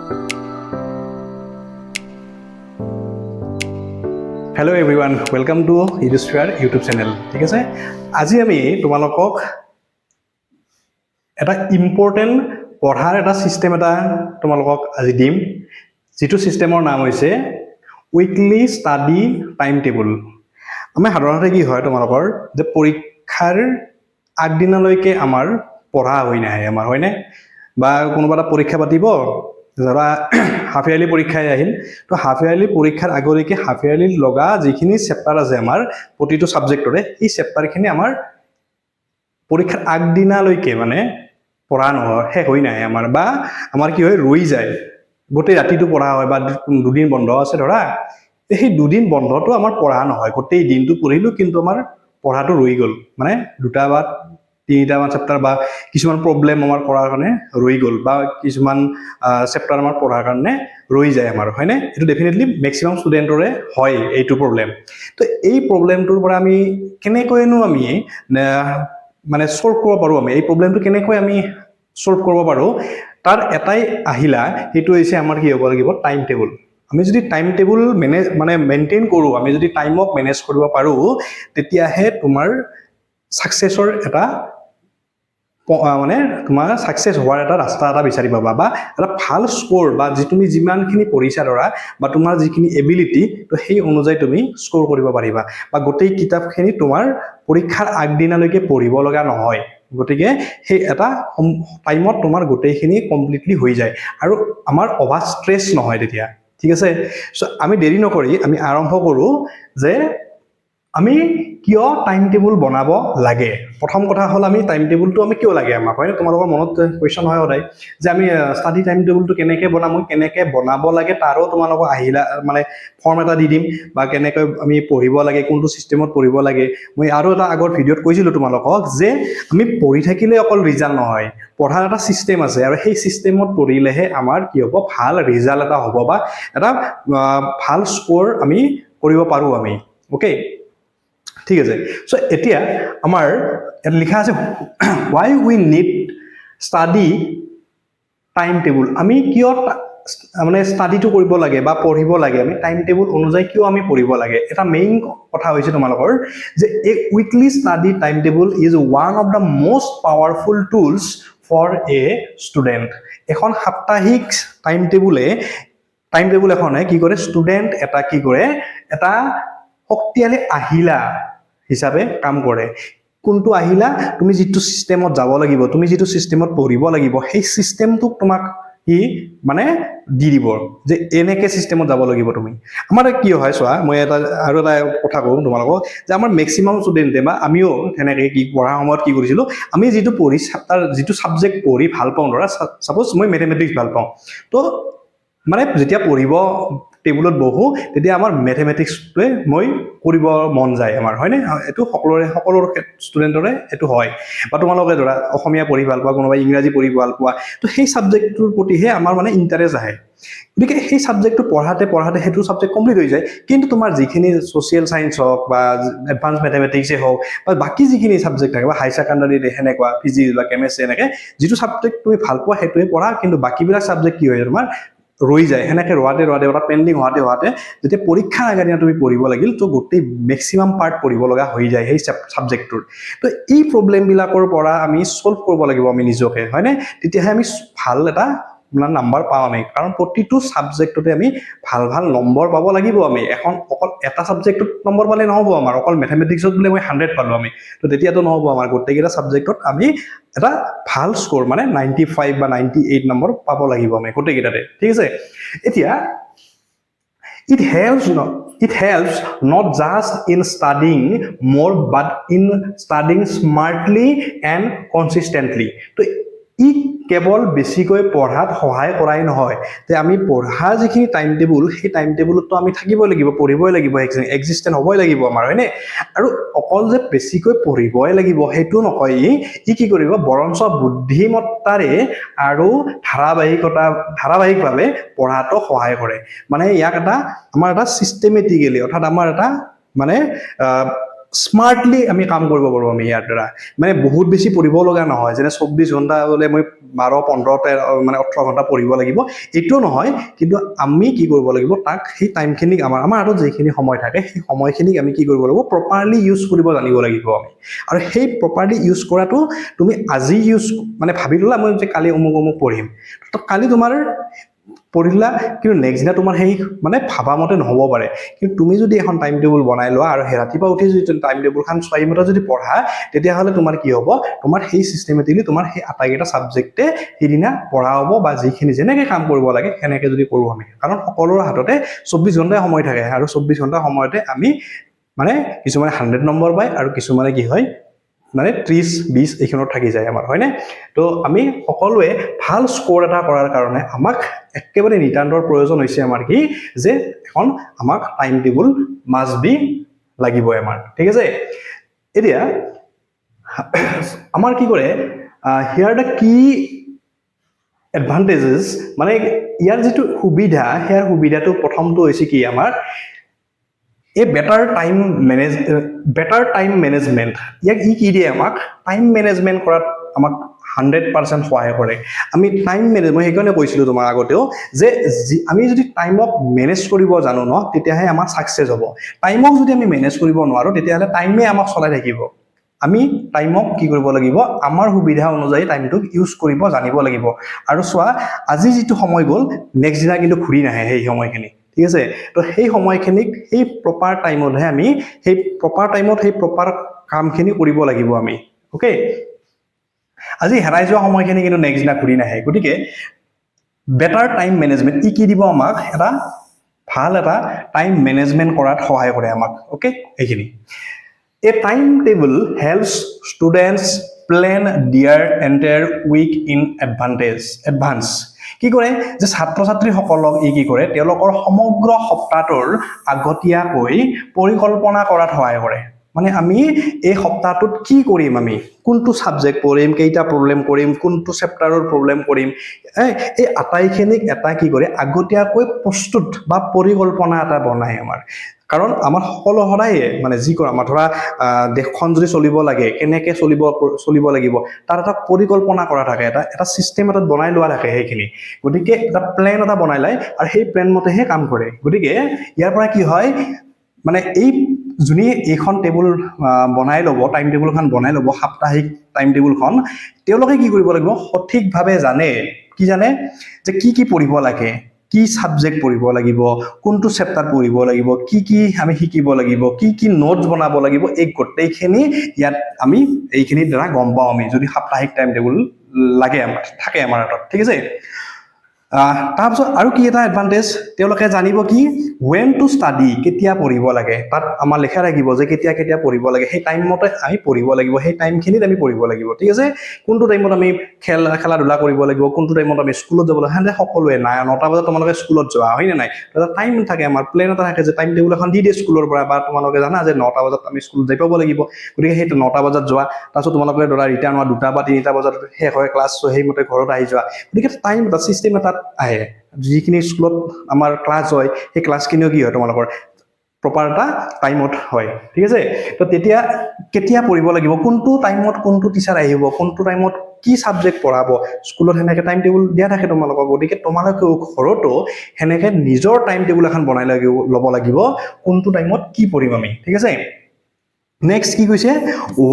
Hello everyone, welcome to Edusphere YouTube channel. ঠিক আছে, আজি আমি তোমালোকক এটা ইম্পৰ্টেন্ট পঢ়াৰ এটা সিস্টেম এটা তোমালোকক আজি দিম, যেটো সিস্টেমৰ নাম হৈছে উইকলি ষ্টাডি টাইম টেবুল। আমি সাধাৰণতে কি হয় তোমালোকৰ যে পৰীক্ষাৰ আগদিনালৈকে আমাৰ পঢ়া হৈ নাহে আমাৰ, হয়নে? বা কোনোবা এটা পৰীক্ষা পাতিব, ধৰা হাফ ইয়াৰলি পৰীক্ষাই আহিল, তো হাফ ইয়াৰলি পৰীক্ষাৰ আগলৈকে হাফ ইয়াৰলি লগা যিখিনি চেপ্টাৰ আছে আমাৰ প্ৰতিটো সাবজেক্টৰে, এই চেপ্টাৰখিনি আমাৰ পৰীক্ষাৰ আগদিনালৈকে মানে পঢ়া নহয়, শেষ হৈ নাহে আমাৰ, বা আমাৰ কি হয় ৰৈ যায়, গোটেই ৰাতিটো পঢ়া হয়, বা দুদিন বন্ধ আছে ধৰা, সেই দুদিন বন্ধটো আমাৰ পঢ়া নহয়, গোটেই দিনটো পঢ়িলো কিন্তু আমাৰ পঢ়াটো ৰৈ গ'ল, মানে দুটা বা তিনিটামান চেপ্টাৰ বা কিছুমান প্ৰব্লেম আমাৰ কৰাৰ কাৰণে ৰৈ গ'ল, বা কিছুমান চেপ্টাৰ আমাৰ পঢ়াৰ কাৰণে ৰৈ যায় আমাৰ, হয়নে? এইটো ডেফিনেটলি মেক্সিমাম ষ্টুডেণ্টৰে হয় এইটো প্ৰব্লেম। তো এই প্ৰব্লেমটোৰ পৰা আমি কেনেকৈনো আমি মানে সলভ কৰিব পাৰোঁ, আমি এই প্ৰব্লেমটো কেনেকৈ আমি সলভ কৰিব পাৰোঁ, তাৰ এটাই আহিলা, সেইটো হৈছে আমাৰ কি হ'ব লাগিব, টাইম টেবুল। আমি যদি টাইম টেবুল মেইনটেইন কৰোঁ, আমি যদি টাইমক মেনেজ কৰিব পাৰোঁ, তেতিয়াহে তোমাৰ সাকসেছৰ এটা মানে তোমাৰ সাকসেছ হোৱাৰ এটা ৰাস্তা এটা বিচাৰি পাবা, বা এটা ভাল স্কোৰ, বা তুমি যিমানখিনি পঢ়িছা ধৰা, বা তোমাৰ যিখিনি এবিলিটি, তো সেই অনুযায়ী তুমি স্কোৰ কৰিব পাৰিবা, বা গোটেই কিতাপখিনি তোমাৰ পৰীক্ষাৰ আগদিনালৈকে পঢ়িব লগা নহয়, গতিকে সেই এটা টাইমত তোমাৰ গোটেইখিনি কমপ্লিটলি হৈ যায়, আৰু আমাৰ অভাৰ ষ্ট্ৰেছ নহয় তেতিয়া। ঠিক আছে, সো আমি দেৰি নকৰি আমি আৰম্ভ কৰোঁ যে আমি কিয় টাইম টেবুল বনাব লাগে। প্ৰথম কথা হ'ল আমি টাইম টেবুলটো আমি কিয় লাগে আমাক, হয়? তোমালোকৰ মনত কুৱেশ্যন হয় সদায় যে আমি ষ্টাডি টাইম টেবুলটো কেনেকৈ বনাম, কেনেকৈ বনাব লাগে তাৰো তোমালোকক আহিলা মানে ফৰ্ম এটা দি দিম, বা কেনেকৈ আমি পঢ়িব লাগে, কোনটো ছিষ্টেমত পঢ়িব লাগে। মই আৰু এটা আগৰ ভিডিঅ'ত কৈছিলোঁ তোমালোকক যে আমি পঢ়ি থাকিলে অকল ৰিজাল্ট নহয়, পঢ়াৰ এটা ছিষ্টেম আছে, আৰু সেই ছিষ্টেমত পঢ়িলেহে আমাৰ কি হ'ব, ভাল ৰিজাল্ট এটা হ'ব, বা এটা ভাল স্ক'ৰ আমি কৰিব পাৰোঁ আমি। অ'কে, ঠিক আছে। সো এতিয়া আমাৰ ইয়াত লিখা আছে why we need study time table. আমি কিয় মানে ষ্টাডিটো কৰিব লাগে বা পঢ়িব লাগে, আমি টাইম টেবুল অনুযায়ী কিয় আমি পঢ়িব লাগে। এটা মেইন কথা হৈছে তোমালোকৰ যে a weekly study time table is one of the most powerful tools for a student. এখন সাপ্তাহিক টাইম টেবুল এখনে কি কৰে, ষ্টুডেণ্ট এটা কি কৰে, এটা শক্তিশালী আহিলা হিচাপে কাম কৰে। কোনটো আহিলা, তুমি যিটো সিস্টেমত যাব লাগিব, তুমি যিটো সিস্টেমত পঢ়িব লাগিব, সেই সিস্টেমটোক তোমাক ই মানে দি দিব যে এনেকে সিস্টেমত যাব লাগিব তুমি। আমাৰ কি হয় চোৱা, মই আৰু এটা কথা কওঁ তোমালোকক, যে আমাৰ মেক্সিমাম ষ্টুডেণ্টে বা আমিও তেনেকৈ কি পঢ়াৰ সময়ত কি কৰিছিলোঁ, আমি যিটো পঢ়ি তাৰ যিটো ছাবজেক্ট পঢ়ি ভাল পাওঁ, ধৰা ছাপ'জ মই মেথমেটিক্স ভাল পাওঁ, তো মানে যেতিয়া পঢ়িব টেবুলত বহো, তেতিয়া আমাৰ মেথমেটিক্সটোৱে মই কৰিব মন যায় আমাৰ, হয়নে? এইটো সকলো ষ্টুডেণ্টৰে এইটো হয়। বা তোমালোকে ধৰা অসমীয়া পঢ়ি ভাল পোৱা, কোনোবাই ইংৰাজী পঢ়ি ভাল পোৱা, তো সেই ছাবজেক্টটোৰ প্ৰতিহে আমাৰ মানে ইণ্টাৰেষ্ট আহে, গতিকে সেই ছাবজেক্টটো পঢ়াতে সেইটো ছাবজেক্ট কমপ্লিট হৈ যায়। কিন্তু তোমাৰ যিখিনি ছ'চিয়েল ছায়েন্স হওক, বা এডভান্স মেথমেটিক্সে হওক, বা বাকী যিখিনি ছাবজেক্ট থাকে, বা হাই ছেকেণ্ডাৰীত সেনেকুৱা ফিজিক্স বা কেমেষ্ট্ৰি, এনেকৈ যিটো ছাবজেক্ট তুমি ভাল পোৱা সেইটোৱে পঢ়া, কিন্তু বাকীবিলাক ছাবজেক্ট কি হয় তোমাৰ ৰৈ যায়, সেনেকৈ ৰোৱাতে পেণ্ডিং হোৱাতে যেতিয়া পৰীক্ষাৰ আগৰ দিনা তুমি পঢ়িব লাগিল, তো গোটেই মেক্সিমাম পাৰ্ট পঢ়িব লগা হৈ যায় সেই ছাবজেক্টটোৰ। তো এই প্ৰব্লেমবিলাকৰ পৰা আমি সলভ কৰিব লাগিব আমি নিজকে, হয়নে? তেতিয়াহে আমি ভাল এটা নাম্বাৰ পাওঁ আমি, কাৰণ প্ৰতিটো ছাবজেক্টতে আমি ভাল নম্বৰ পাব লাগিব আমি। অকল এটা ছাবজেক্টত নম্বৰ পালে নহ'ব আমাৰ, অকল মেথমেটিক্সত বোলে মই 100 পালোঁ আমি, তো তেতিয়াতো নহ'ব আমাৰ, গোটেইকেইটা ছাবজেক্টত আমি এটা ভাল স্ক'ৰ মানে 95 বা 98 নম্বৰ পাব লাগিব আমি গোটেইকেইটাতে। ঠিক আছে, এতিয়া it helps not just in studying more but in studying smartly and consistently. তো ই কেৱল বেছিকৈ পঢ়াত সহায় কৰাই নহয়, যে আমি পঢ়া যিখিনি টাইম টেবুল, সেই টাইম টেবুলতো আমি থাকিবই লাগিব, পঢ়িবই লাগিব, এক্সিষ্টেণ্ট হ'বই লাগিব আমাৰ, হয়নে? আৰু অকল যে বেছিকৈ পঢ়িবই লাগিব সেইটো নকয়, ই কি কৰিব, বৰঞ্চ বুদ্ধিমত্তাৰে আৰু ধাৰাবাহিকভাৱে পঢ়াটো সহায় কৰে। মানে ইয়াক আমাৰ এটা চিষ্টেমেটিকেলি, অৰ্থাৎ আমাৰ এটা মানে স্মাৰ্টলি আমি কাম কৰিব পাৰোঁ আমি ইয়াৰ দ্বাৰা মানে বহুত বেছি পঢ়িব লগা নহয় যেনে 24 ঘণ্টা বোলে মই 12 15 মানে 18 ঘণ্টা পঢ়িব লাগিব এইটো নহয় কিন্তু আমি কি কৰিব লাগিব তাক সেই টাইমখিনিক আমাৰ হাতত যিখিনি সময় থাকে সেই সময়খিনিক আমি কি কৰিব লাগিব প্ৰপাৰলি ইউজ কৰিব জানিব লাগিব আমি আৰু সেই প্ৰপাৰলি ইউজ কৰাটো তুমি আজি ইউজ মানে ভাবি ল'লা মই যে কালি অমুক পঢ়িম তো কালি তোমাৰ পঢ়িলা কিন্তু নেক্সট দিনা তোমাৰ সেই মানে ভাবা মতে নহ'ব পাৰে কিন্তু তুমি যদি এখন টাইম টেবুল বনাই লোৱা আৰু ৰাতিপুৱা উঠি যদি টাইম টেবুলখন মতে যদি পঢ়া তেতিয়াহ'লে তোমাৰ কি হ'ব তোমাৰ সেই চিষ্টেমেটিকলি তোমাৰ সেই আটাইকেইটা ছাবজেক্টে সেইদিনা পঢ়া হ'ব বা যিখিনি যেনেকৈ কাম কৰিব লাগে সেনেকৈ যদি কৰোঁ আমি কাৰণ সকলোৰে হাততে 24 ঘণ্টাই সময় থাকে আৰু 24 ঘণ্টা সময়তে আমি মানে কিছুমানে 100 নম্বৰ পায় আৰু কিছুমানে কি হয় মানে 30-20 এইখনত থাকি যায় আমাৰ হয়নে তো আমি সকলোৱে ভাল স্ক'ৰ এটা কৰাৰ কাৰণে আমাক একেবাৰে নিতান্তৰ প্ৰয়োজন হৈছে আমাৰ কি যে এখন আমাক টাইম টেবুল মাষ্ট বি লাগিবই আমাৰ ঠিক আছে এতিয়া আমাৰ কি কৰে হিয়াৰ দ্য কি এডভান্টেজেছ মানে ইয়াৰ যিটো সুবিধা সেয়াৰ সুবিধাটো প্ৰথমটো হৈছে কি আমাৰ বেটাৰ টাইম মেনেজমেণ্ট ইয়াক কি দিয়ে আমাক টাইম মেনেজমেণ্ট কৰাত আমাক 100% সহায় কৰে আমি টাইম মেনেজ মই সেইকাৰণে কৈছিলোঁ তোমাৰ আগতেও যে আমি যদি টাইমক মেনেজ কৰিব জানো ন তেতিয়াহে আমাৰ ছাকচেছ হ'ব টাইমক যদি আমি মেনেজ কৰিব নোৱাৰোঁ তেতিয়াহ'লে টাইমে আমাক চলাই থাকিব আমি টাইমক কি কৰিব লাগিব আমাৰ সুবিধা অনুযায়ী টাইমটোক ইউজ কৰিব জানিব লাগিব আৰু চোৱা আজি যিটো সময় গ'ল নেক্সট দিনা কিন্তু ঘূৰি নাহে সেই সময়খিনি ঠিক আছে তো সেই সময়খিনিক সেই প্ৰপাৰ টাইমতহে আমি সেই প্ৰপাৰ টাইমত সেই প্ৰপাৰ কামখিনি কৰিব লাগিব আমি ওকে আজি হেৰাই যোৱা সময়খিনি কিন্তু নেক্সট দিনা ঘূৰি নাহে গতিকে বেটাৰ টাইম মেনেজমেণ্ট কি দিব আমাক এটা ভাল এটা টাইম মেনেজমেণ্ট কৰাত সহায় কৰে আমাক ওকে এইখিনি A timetable helps students plan their entire week in advance. কি কৰে যে ছাত্ৰ-ছাত্ৰীসকলক কি কৰে তেওঁলোকৰ সমগ্ৰ সপ্তাহটোৰ আগতীয়াকৈ পৰিকল্পনা কৰাত সহায় কৰে মানে আমি এই সপ্তাহটোত কি কৰিম আমি কোনটো সাবজেক্ট পঢ়িম কেইটা প্ৰবলেম কৰিম কোনটো চেপ্টাৰৰ প্ৰবলেম কৰিম এই আটাইখিনিক এটা কি কৰে আগতীয়াকৈ প্ৰস্তুত বা পৰিকল্পনা এটা বনায় আমাৰ কাৰণ আমাৰ সকলো সদায় মানে যি কৰা আমাৰ ধৰা দেশখন যদি চলিব লাগে কেনেকৈ চলিব লাগিব তাৰ এটা পৰিকল্পনা কৰা থাকে এটা চিষ্টেম এটা বনাই লোৱা থাকে সেইখিনি গতিকে এটা প্লেন এটা বনাই লয় আৰু সেই প্লেন মতেহে কাম কৰে গতিকে ইয়াৰ পৰা কি হয় মানে এই যোনে এইখন টেবুল বনাই ল'ব টাইম টেবুলখন বনাই ল'ব সাপ্তাহিক টাইম টেবুলখন তেওঁলোকে কি কৰিব লাগিব সঠিকভাৱে জানে যে কি পঢ়িব লাগে কি সাবজেক্ট পঢ়িব লাগিব কোনটো চেপ্টাৰ পঢ়িব লাগিব কি আমি শিকিব লাগিব কি নোটছ বনাব লাগিব এই গোটেইখিনি ইয়াত আমি এইখিনিৰ দ্বাৰা গম পাওঁ আমি যদি সাপ্তাহিক টাইম টেবুল লাগে আমাৰ থাকে আমাৰ হাতত ঠিক আছে তাৰপিছত আৰু কি এটা এডভান্টেজ তেওঁলোকে জানিব কি when to study কেতিয়া পঢ়িব লাগে তাত আমাৰ লেখা থাকিব যে কেতিয়া পঢ়িব লাগে সেই টাইম মতে আমি পঢ়িব লাগিব সেই টাইমখিনিত আমি পঢ়িব লাগিব ঠিক আছে কোনটো টাইমত আমি খেলা ধূলা কৰিব লাগিব কোনটো টাইমত আমি স্কুলত যাব লাগে সকলোৱে নাই 9টা বজাত তোমালোকে স্কুলত যোৱা হয় নে নাই এটা টাইম থাকে আমাৰ প্লেন এটা থাকে যে টাইম টেবুল এখন দি দিয়ে স্কুলৰ পৰা বা তোমালোকে জানা যে 9টা বজাত আমি স্কুলত যাই পাব লাগিব গতিকে সেই 9টা বজাত যোৱা তাৰপিছত তোমালোকে ধৰা ৰিটাৰ্ণ হোৱা 2টা বা 3টা বজাত শেষ হয় ক্লাছ সেইমতে ঘৰত আহি যোৱা গতিকে টাইম এটা চিষ্টেম এটা আহে যিখিনি স্কুলত আমাৰ ক্লাছ হয় সেই ক্লাছখিনিও কি হয় তোমালোকৰ প্ৰপাৰ এটা টাইমত হয় ঠিক আছে তো তেতিয়া কেতিয়া পঢ়িব লাগিব কোনটো টাইমত কোনটো টিচাৰ আহিব কোনটো টাইমত কি সাবজেক্ট পঢ়াব স্কুলত সেনেকৈ টাইম টেবুল দিয়া থাকে তোমালোকক গতিকে তোমালোকেও ঘৰতো সেনেকৈ নিজৰ টাইম টেবুল এখন বনাই ল'ব লাগিব কোনটো টাইমত কি পঢ়িম আমি ঠিক আছে নেক্সট কি কৈছে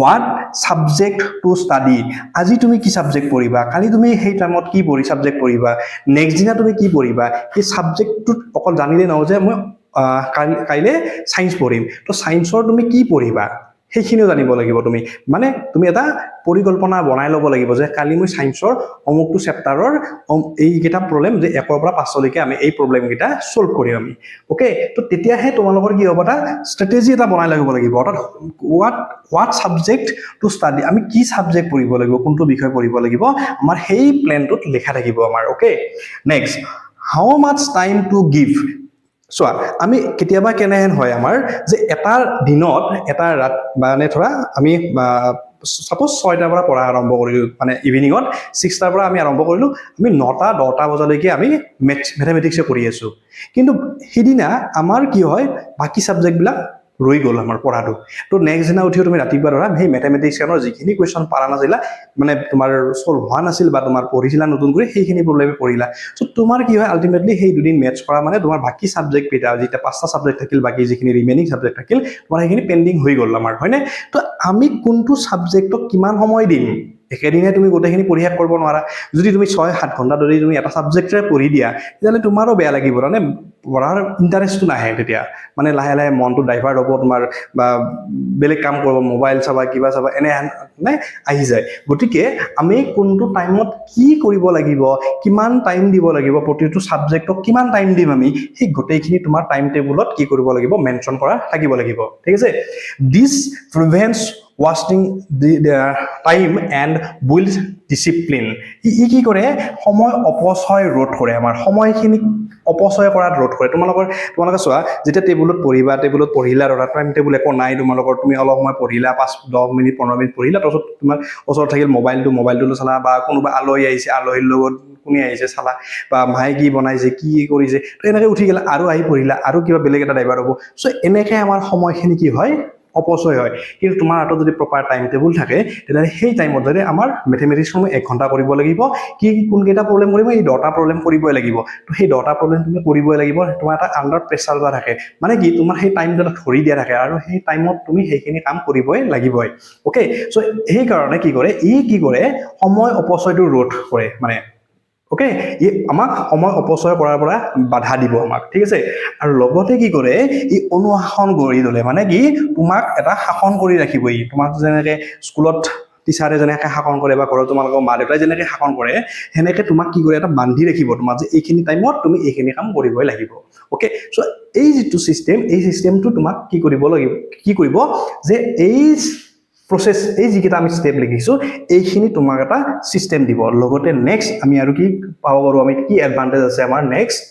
what subject to study আজি তুমি কি সাবজেক্ট পঢ়িবা কালি তুমি সেই টাইমত কি সাবজেক্ট পঢ়িবা নেক্সট দিনা তুমি কি পঢ়িবা সেই সাবজেক্টটোত অকল জানিলে নহয় যে মই কাইলে সায়েন্স পঢ়িম তো সায়েন্সৰ তুমি কি পঢ়িবা সেইখিনিও জানিব লাগিব তুমি মানে তুমি এটা পৰিকল্পনা বনাই ল'ব লাগিব যে কালি মই সায়েন্সৰ অমুকটো চেপ্টাৰৰ এইকেইটা প্ৰবলেম যে 1ৰ পৰা 5লৈকে আমি এই প্ৰবলেমকেইটা সলভ কৰিম আমি ওকে তো তেতিয়াহে তোমালোকৰ কি হ'ব এটা ষ্ট্ৰেটেজি এটা বনাই ল'ব লাগিব অৰ্থাৎ what subject to study আমি কি সাবজেক্ট পঢ়িব লাগিব কোনটো বিষয় পঢ়িব লাগিব আমাৰ সেই প্লেনটোত লেখা থাকিব আমাৰ okay next how much time to give চোৱা আমি কেতিয়াবা কেনেহেন হয় আমাৰ যে এটা দিনত এটা ৰাত মানে ধৰা আমি সাপোজ 6টাৰ পৰা পঢ়া আৰম্ভ কৰিলোঁ মানে ইভিনিঙত 6টাৰ পৰা আমি আৰম্ভ কৰিলোঁ আমি 9টা 10টা বজালৈকে আমি মেথমেটিক্সে কৰি আছোঁ কিন্তু সেইদিনা আমাৰ কি হয় বাকী সাবজেক্টবিলাক ৰৈ গ'ল আমাৰ পঢ়াটো তো নেক্সট দিনা উঠিও তুমি ৰাতিপুৱা ধৰা সেই মেথমেটিক্সৰ যিখিনি কুৱেশ্যন পাৰা নাছিলা মানে তোমাৰ সলভ হোৱা নাছিল বা তোমাৰ পঢ়িছিলা নতুন কৰি সেইখিনি প্ৰব্লেমে পঢ়িলা চ' তোমাৰ কি হয় আল্টিমেটলি সেই দুদিন মেথছ কৰা মানে তোমাৰ বাকী ছাবজেক্ট কেইটা যেতিয়া 5টা ছাবজেক্ট থাকিল বাকী যিখিনি ৰিমেইনিং ছাবজেক্ট থাকিল তোমাৰ সেইখিনি পেণ্ডিং হৈ গ'ল আমাৰ হয়নে তো আমি কোনটো ছাবজেক্টক কিমান সময় দিম একেদিনে তুমি গোটেইখিনি পঢ়ি শেষ কৰিব নোৱাৰা যদি তুমি 6-7 ঘণ্টা ধৰি তুমি এটা ছাবজেক্টৰে পঢ়ি দিয়া তেতিয়াহ'লে তোমাৰো বেয়া লাগিব মানে পঢ়াৰ ইণ্টাৰেষ্টটো নাহে তেতিয়া মানে লাহে লাহে মনটো ডাইভাৰ্ট হ'ব তোমাৰ বা বেলেগ কাম কৰিব মোবাইল চাবা কিবা চাবা এনে মানে আহি যায় গতিকে আমি কোনটো টাইমত কি কৰিব লাগিব কিমান টাইম দিব লাগিব প্ৰতিটো ছাবজেক্টক কিমান টাইম দিম আমি সেই গোটেইখিনি তোমাৰ টাইম টেবুলত কি কৰিব লাগিব মেনশ্যন কৰা থাকিব লাগিব ঠিক আছে দিছ প্ৰিভেন্টছ wasting the time and builds discipline ই কি কৰে সময় অপচয় ৰোধ কৰে আমাৰ সময়খিনি অপচয় কৰাত ৰোধ কৰে তোমালোকে চোৱা যেতিয়া টেবুলত পঢ়িলা ধৰা টাইম টেবুল একো নাই তোমালোকৰ তুমি অলপ সময় পঢ়িলা 5-10 মিনিট 15 মিনিট পঢ়িলা তাৰপিছত তোমাৰ ওচৰত থাকিল মোবাইলটো চালা বা কোনোবা আলহী আহিছে আলহীৰ লগত কোনে আহিছে চালা বা মায়ে কি বনাইছে কি কৰিছে তো এনেকৈ উঠি গ'লা আৰু আহি পঢ়িলা আৰু কিবা বেলেগ এটা ডাইভাৰ্ট হ'ব চ' এনেকৈ আমাৰ সময়খিনি কি হয় অপচয় হয় কিন্তু তোমাৰ হাতত যদি প্ৰপাৰ টাইম টেবুল থাকে তেতিয়াহ'লে সেই টাইমত যদি আমাৰ মেথমেটিক্সসমূহ 1 ঘণ্টা কৰিব লাগিব কি কোনকেইটা প্ৰব্লেম কৰিব এই 10টা প্ৰব্লেম কৰিবই লাগিব তো সেই 10টা প্ৰব্লেম তুমি কৰিবই লাগিব তোমাৰ এটা আণ্ডাৰ প্ৰেছাৰ এটা থাকে মানে কি তোমাৰ সেই টাইমটো ধৰি দিয়া থাকে আৰু সেই টাইমত তুমি সেইখিনি কাম কৰিবই লাগিবই অ'কে চ' সেইকাৰণে কি কৰে সময় অপচয়টো ৰোধ কৰে মানে ওকে ই আমাক সময় অপচয় কৰাৰ পৰা বাধা দিব আমাক ঠিক আছে আৰু লগতে কি কৰে ই অনুশাসন কৰি তোলে মানে কি তোমাক এটা শাসন কৰি ৰাখিব ই তোমাক যেনেকে স্কুলত টিচাৰে যেনেকে শাসন কৰে বা ঘৰত তোমালোকৰ মা দেউতাই যেনেকে শাসন কৰে সেনেকে তোমাক কি কৰে এটা বান্ধি ৰাখিব তোমাক যে এইখিনি টাইমত তুমি এইখিনি কাম কৰিবই লাগিব ওকে চ' এই যিটো চিষ্টেম এই চিষ্টেমটো তোমাক কি কৰিব যে এই প্ৰসেস এই যিকেইটা আমি স্টেপ লিখিছো এইখিনি তোমাক এটা সিস্টেম দিব লগতে নেক্সট আমি আৰু কি পাব পাৰো আমি কি এডভান্টেজ আছে আমাৰ নেক্সট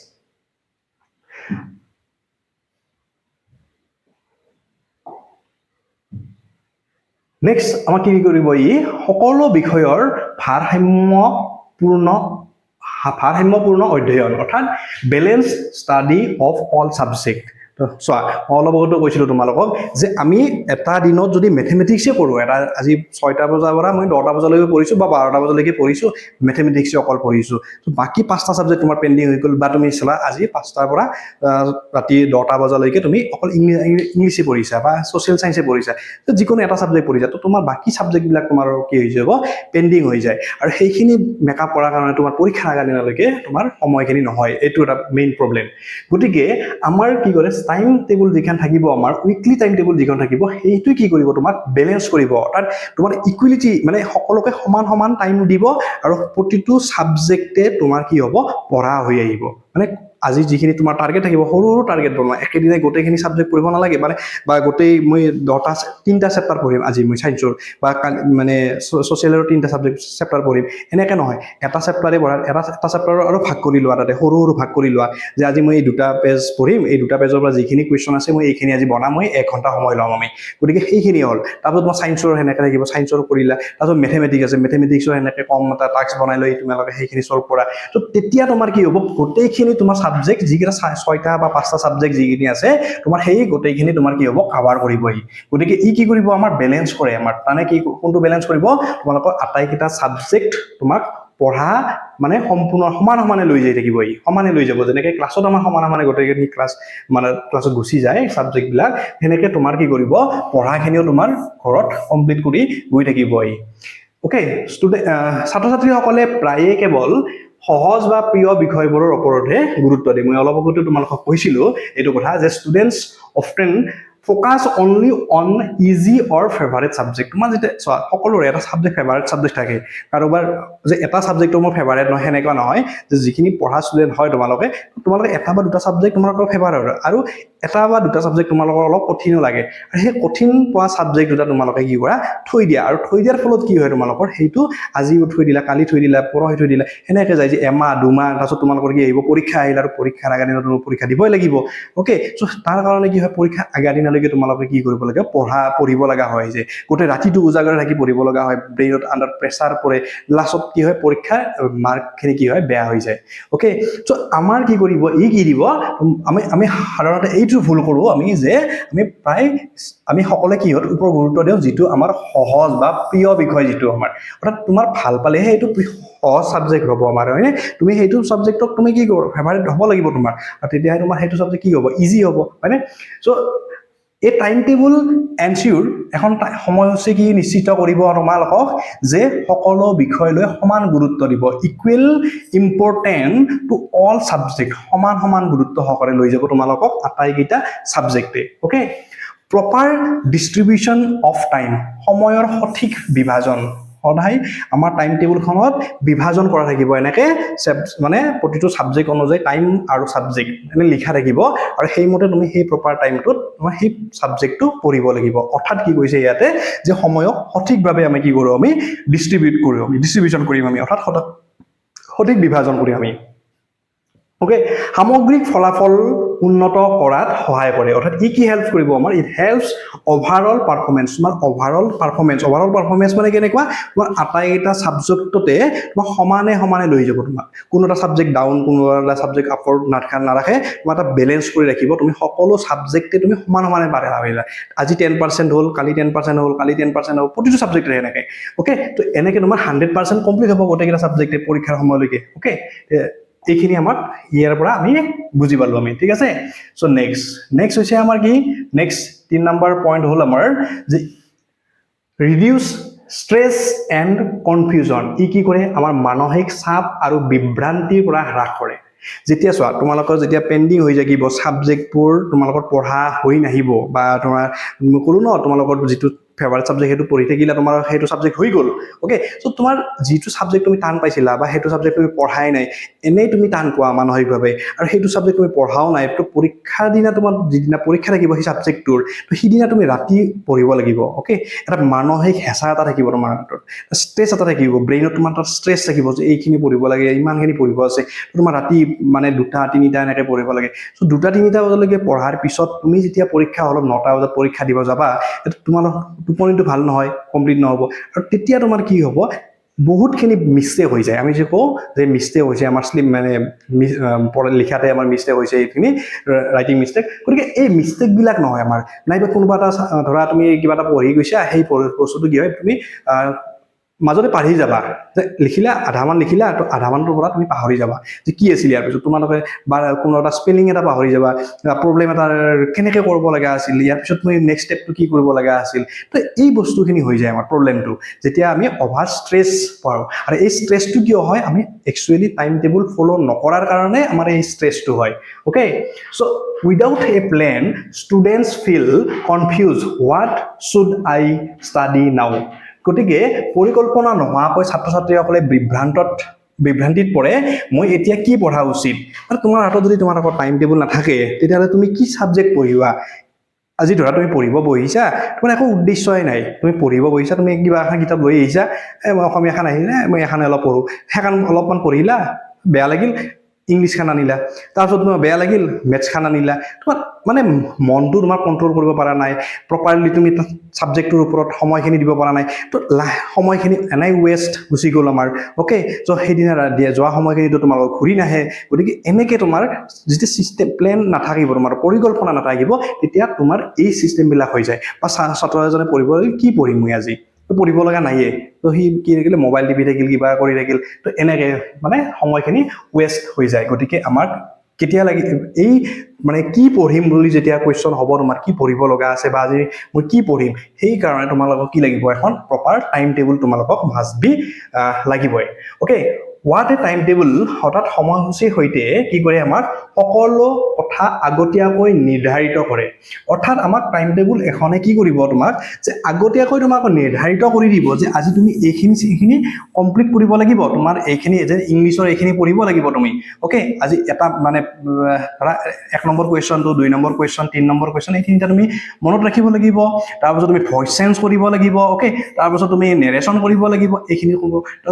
আমাক কি কৰিব ই সকলো বিষয়ৰ ভাৰসাম্যপূৰ্ণ অধ্যয়ন অৰ্থাৎ balance study of all subject চোৱা অলপ আগতে কৈছিলো তোমালোকক যে আমি এটা দিনত যদি মেথমেটিক্সে কৰোঁ এটা আজি 6টা বজাৰ পৰা মই 10টা বজালৈকে পঢ়িছো বা 12টা বজালৈকে পঢ়িছো মেথমেটিক্সে অকল পঢ়িছো তো বাকি 5টা সাবজেক্ট তোমাৰ পেন্ডিং হৈ গ'ল বা তুমি চলা আজি 5টাৰ পৰা ৰাতি 10টা বজালৈকে তুমি অকল ইংলিশে পঢ়িছা বা সোশ্যাল সায়েন্সে পঢ়িছা তো যিকোনো এটা সাবজেক্ট পঢ়িছা তো তোমাৰ বাকি সাবজেক্ট বিলাক তোমাৰ কি হৈ যাব পেন্ডিং হৈ যায় আৰু সেইখিনি মেকআপ কৰাৰ কাৰণে তোমাৰ পৰীক্ষা আগা দিনলৈকে তোমাৰ সময়খিনি নহয় এইটো এটা মেইন প্ৰবলেম গতিকে আমাৰ কি কৰে টাইম টেবুল যিখন থাকিব আমাৰ উইকলি টাইম টেবুল যিখন থাকিব সেইটো কি কৰিব তোমাক বেলেন্স কৰিব অৰ্থাৎ তোমাৰ ইকুইলিটি মানে সকলোকে সমান টাইম দিব আৰু প্ৰতিটো সাবজেক্টে তোমাৰ কি হ'ব পঢ়া হৈ আহিব মানে আজি যিখিনি তোমাৰ টাৰ্গেট থাকিব সৰু টাৰ্গেট বনোৱা একেদিনাই গোটেইখিনি সাবজেক্ট পঢ়িব নালাগে বা গোটেই মই 3টা চেপ্টাৰ পঢ়িম আজি মই সায়েন্সৰ বা মানে সোশ্যালৰ 3টা সাবজেক্ট চেপ্টাৰ পঢ়িম এনেকৈ নহয় এটা চেপ্টাৰে পঢ়াৰ এটা চেপ্টাৰৰ আৰু ভাগ কৰি লোৱা তাতে সৰু ভাগ কৰি লোৱা যে আজি মই এই 2টা পেজ পঢ়িম এই 2টা পেজৰ পৰা যিখিনি কুৱেশ্যন আছে মই এইখিনি আজি বনাম মই 1 ঘণ্টা সময় ল'ম আমি গতিকে সেইখিনি হ'ল তাৰপিছত মই সায়েন্সৰ সেনেকৈ থাকিব সায়েন্সৰ কৰিলা তাৰপিছত মেথমেটিক্স আছে মেথমেটিক্সৰ সেনেকৈ কম এটা টাস্ক বনাই লৈ তোমালোকে সেইখিনি সলভ কৰা তো তেতিয়া তোমাৰ কি হ'ব গোটেইখিনি তোমাৰ সাবজেক্ট যিকেইটা 6টা বা 5টা সাবজেক্ট যিখিনি আছে তোমাৰ সেই গোটেইখিনি তোমাৰ কি হ'ব কভাৰ কৰিব গতিকে ই কি কৰিব আমাৰ বেলেন্স কৰে আমাৰ মানে কি কোনটো বেলেন্স কৰিব তোমালোকৰ আটাইকেইটা সাবজেক্ট তোমাক পঢ়া মানে সম্পূৰ্ণ সমানে লৈ যাই থাকিব সমানে লৈ যাব যেনেকৈ ক্লাছত আমাৰ সমানে গোটেইখিনি ক্লাছত গুচি যায় সাবজেক্ট বিলাক সেনেকৈ তোমাৰ কি কৰিব পঢ়াখিনিও তোমাৰ ঘৰত কমপ্লিট কৰি গৈ থাকিব ওকে ছাত্ৰ ছাত্ৰীসকলে প্ৰায়ে কেৱল সহজ বা প্ৰিয় বিষয়বোৰৰ ওপৰতহে গুৰুত্ব দিয়ে মই অলপ আগতে তোমালোকক কৈছিলো এইটো কথা যে students often focus only on easy or favourite subject তোমাৰ যেতিয়া সকলোৰে এটা সাবজেক্ট ফেভাৰেট সাবজেক্ট থাকে কাৰোবাৰ যে এটা সাবজেক্টৰ মোৰ ফেভাৰেট নহয় সেনেকুৱা নহয় যে যিখিনি পঢ়া ষ্টুডেন্ট হয় তোমালোকে এটা বা দুটা সাবজেক্ট তোমালোকৰ ফেভাৰেট আৰু এটা বা দুটা সাবজেক্ট তোমালোকৰ অলপ কঠিনো লাগে আৰু সেই কঠিন পোৱা সাবজেক্ট দুটা তোমালোকে কি কৰা থৈ দিয়া আৰু থৈ দিয়াৰ ফলত কি হয় তোমালোকৰ সেইটো আজি থৈ দিলা কালি থৈ দিলা পৰহি থৈ দিলা এনেকৈ যায় যে এমাহ দুমাহ তাৰপিছত তোমালোকৰ কি আহিব পৰীক্ষা আহিল আৰু পৰীক্ষাৰ আগা দিনত পৰীক্ষা দিবই লাগিব ওকে চ' তাৰ কাৰণে কি হয় পৰীক্ষা আগা দিনা দিনালৈকে তোমালোকে কি কৰিব লাগে পঢ়িব লগা হয় যে গোটেই ৰাতিটো উজাগৰে থাকি পঢ়িব লগা হয় ব্ৰেইনত আণ্ডাৰ প্ৰেছাৰ পৰে লাষ্টত কি হয় পৰীক্ষাৰ মাৰ্কখিনি কি হয় বেয়া হৈ যায় ওকে চ' আমাৰ কি কৰিব কি দিব আমি সাধাৰণতে এইটো ভুল কৰোঁ আমি যে আমি সকলোৱে কিহত ওপৰত গুৰুত্ব দিওঁ যিটো আমাৰ সহজ বা প্ৰিয় বিষয় যিটো আমাৰ অৰ্থাৎ তোমাৰ ভাল পালেহে এইটো সহজ ছাবজেক্ট হ'ব আমাৰ হয়নে তুমি সেইটো ছাবজেক্টক তুমি কি কৰিব ফেভাৰিট হ'ব লাগিব তোমাৰ আৰু তেতিয়াহে তোমাৰ সেইটো ছাবজেক্ট কি হ'ব ইজি হ'ব হয়নে চ' এই টাইম টেবুল এনচিউৰ এখন সময়সূচী কি নিশ্চিত কৰিব তোমালোকক যে সকলো বিষয় লৈ সমান গুৰুত্ব দিব equal important to all subject সমান গুৰুত্ব সহকাৰে লৈ যাব তোমালোকক আটাইকেইটা ছাবজেক্টে okay proper distribution of time সময়ৰ সঠিক বিভাজন সদায় আমাৰ টাইম টেবুলখনত বিভাজন কৰা থাকিব এনেকে মানে প্ৰতিটো ছাবজেক্ট অনুযায়ী টাইম আৰু ছাবজেক্ট এনে লিখা থাকিব আৰু সেইমতে তুমি সেই প্ৰপাৰ টাইমটোত তোমাৰ সেই ছাবজেক্টটো পঢ়িব লাগিব অৰ্থাৎ কি কৈছে ইয়াতে যে সময়ক সঠিকভাৱে আমি কি কৰোঁ আমি ডিষ্ট্ৰিবিউশ্যন কৰিম আমি অৰ্থাৎ সঠিক বিভাজন কৰিম আমি ওকে সামগ্ৰিক ফলাফল উন্নত কৰাত সহায় কৰে অৰ্থাৎ কি হেল্প কৰিব আমাৰ ইট হেল্পছ অভাৰঅল পাৰফৰ্মেন্স তোমাৰ অভাৰঅল পাৰফৰ্মেন্স মানে কেনেকুৱা তোমাৰ আটাইকেইটা ছাবজেক্টতে তোমাক সমানে লৈ যাব তোমাক কোনো এটা ছাবজেক্ট ডাউন কোনো এটা ছাবজেক্ট আপৰ নাৰাখে তোমাৰ এটা বেলেঞ্চ কৰি ৰাখিব তুমি সকলো ছাবজেক্টে তুমি সমানে পাৰিবা আজি 10% হ'ল কালি 10% হ'ল কালি 10% হ'ব প্ৰতিটো ছাবজেক্টৰে এনেকৈ ওকে তো এনেকৈ তোমাৰ 100% কমপ্লিট হ'ব গোটেইকেইটা ছাবজেক্টে পৰীক্ষাৰ সময়লৈকে ওকে এইখিনি আমাক ইয়াৰ পৰা আমি বুজি পালো আমি ঠিক আছে সো নেক্সট হৈছে আমাৰ কি নেক্সট 3 নম্বৰ পইণ্ট হ'ল আমাৰ যে ৰিডিউস স্ট্ৰেছ এণ্ড কনফিউজন কি কৰে আমাৰ মানসিক চাপ আৰু বিভ্ৰান্তিৰ পৰা হ্ৰাস কৰে যেতিয়া চোৱা তোমালোকৰ যেতিয়া পেণ্ডিং হৈ থাকিব ছাবজেক্টবোৰ তোমালোকৰ পঢ়া হৈ নাহিব বা তোমাৰ ক'লো ন তোমালোকৰ যিটো ফেভাৰিট ছাবজেক্ট সেইটো পঢ়ি থাকিলা তোমাৰ সেইটো ছাবজেক্ট হৈ গ'ল ওকে চ' তোমাৰ যিটো ছাবজেক্ট তুমি টান পাইছিলা বা সেইটো ছাবজেক্ট তুমি পঢ়াই নাই এনেই তুমি টান পোৱা মানসিকভাৱে আৰু সেইটো ছাবজেক্ট তুমি পঢ়াও নাই তো পৰীক্ষাৰ দিনা তোমাৰ যিদিনা পৰীক্ষা থাকিব সেই ছাবজেক্টটোৰ তো সিদিনা তুমি ৰাতি পঢ়িব লাগিব ওকে এটা মানসিক হেঁচা এটা থাকিব তোমাৰ হাতত ষ্ট্ৰেছ এটা থাকিব ব্ৰেইনত তোমাৰ এটা ষ্ট্ৰেছ থাকিব যে এইখিনি পঢ়িব লাগে ইমানখিনি পঢ়িব আছে তোমাৰ ৰাতি মানে 2টা 3টা এনেকৈ পঢ়িব লাগে চ' 2টা 3টা বজালৈকে পঢ়াৰ পিছত তুমি যেতিয়া পৰীক্ষা হলত 9টা বজাত পৰীক্ষা দিব যাবা তোমাৰ টোপনিটো ভাল নহয় কমপ্লিট নহ'ব আৰু তেতিয়া তোমাৰ কি হ'ব বহুতখিনি মিষ্টেক হৈ যায় আমি যে কওঁ যে মিষ্টেক হৈছে আমাৰ মানে লিখাতে আমাৰ মিষ্টেক হৈছে এইখিনি ৰাইটিং মিষ্টেক গতিকে এই মিষ্টেকবিলাক নহয় আমাৰ নাইবা কোনোবা এটা ধৰা তুমি কিবা এটা পঢ়ি গৈছা সেই বস্তুটো কি হয় তুমি মাজতে পাহৰি যাবা যে লিখিলা আধামান লিখিলা তো আধামানটোৰ পৰা তুমি পাহৰি যাবা যে কি আছিল ইয়াৰ পিছত তোমালোকে বা কোনো এটা স্পেলিং এটা পাহৰি যাবা প্ৰব্লেম এটা কেনেকৈ কৰিব লগা আছিল ইয়াৰ পিছত তুমি নেক্সট ষ্টেপটো কি কৰিব লগা আছিল তো এই বস্তুখিনি হৈ যায় আমাৰ প্ৰব্লেমটো যেতিয়া আমি অভাৰ ষ্ট্ৰেছ পাওঁ আৰু এই ষ্ট্ৰেছটো কিয় হয় আমি একচুৱেলি টাইম টেবুল ফ'ল' নকৰাৰ কাৰণে আমাৰ এই ষ্ট্ৰেছটো হয় okay so' without a plan students feel confuse what should I study now গতিকে পৰিকল্পনা নোহোৱাকৈ ছাত্ৰ ছাত্ৰীসকলে বিভ্ৰান্তিত পৰে মই এতিয়া কি পঢ়া উচিত আৰু তোমাৰ হাতত যদি তোমাৰ আকৌ টাইম টেবুল নাথাকে তেতিয়াহ'লে তুমি কি ছাবজেক্ট পঢ়িবা আজি ধৰা তুমি পঢ়িব বহিছা তোমাৰ একো উদ্দেশ্যই নাই তুমি পঢ়িব বহিছা তুমি কিবা এখন কিতাপ লৈ আহিছা মই অসমীয়াখন আহিলে মই এখানে অলপ পঢ়োঁ সেইখন অলপমান পঢ়িলা বেয়া লাগিল ইংলিছখন আনিলা তাৰপিছত তোমাৰ বেয়া লাগিল মেথছখন আনিলা তোমাৰ মানে মনটো তোমাৰ কণ্ট্ৰল কৰিব পৰা নাই প্ৰপাৰলি তুমি ছাবজেক্টটোৰ ওপৰত সময়খিনি দিব পৰা নাই তো সময়খিনি এনেই ৱেষ্ট গুচি গ'ল আমাৰ ওকে চ' সেইদিনা যোৱা সময়খিনিতো তোমালোকৰ ঘূৰি নাহে গতিকে এনেকৈ তোমাৰ যেতিয়া ছিষ্টেম প্লেন নাথাকিব তোমাৰ পৰিকল্পনা নাথাকিব তেতিয়া তোমাৰ এই ছিষ্টেমবিলাক হৈ যায় বা ছাত্ৰ এজনে পঢ়িব কি পঢ়িম মই আজি পঢ়িব লগা নাইয়ে তো সি কি থাকিলে মোবাইল টিপি থাকিল কিবা কৰি থাকিল তো এনেকৈ মানে সময়খিনি ৱেষ্ট হৈ যায় গতিকে আমাক কেতিয়া লাগি এই মানে কি পঢ়িম বুলি যেতিয়া কুৱেশ্যন হ'ব তোমাৰ কি পঢ়িব লগা আছে বা আজি মই কি পঢ়িম সেইকাৰণে তোমালোকক কি লাগিব এখন প্ৰপাৰ টাইম টেবুল তোমালোকক মাষ্ট বি লাগিবই okay what a time table অৰ্থাৎ সময়সূচীৰ সৈতে কি কৰে আমাক সকলো কথা আগতীয়াকৈ নিৰ্ধাৰিত কৰে অৰ্থাৎ আমাক টাইম টেবুল এখনে কি কৰিব তোমাক যে আগতীয়াকৈ তোমাক নিৰ্ধাৰিত কৰি দিব যে আজি তুমি এইখিনি কমপ্লিট কৰিব লাগিব তোমাৰ এইখিনি যে ইংলিছৰ এইখিনি পঢ়িব লাগিব তুমি ওকে আজি এটা মানে ধৰা 1 নম্বৰ কুৱেশ্যনটো 2 নম্বৰ কুৱেশ্যন 3 নম্বৰ কুৱেশ্যন এইখিনিটা তুমি মনত ৰাখিব লাগিব তাৰপিছত তুমি ভইচ চেঞ্জ কৰিব লাগিব ওকে তাৰপিছত তুমি নেৰেশ্যন কৰিব লাগিব এইখিনি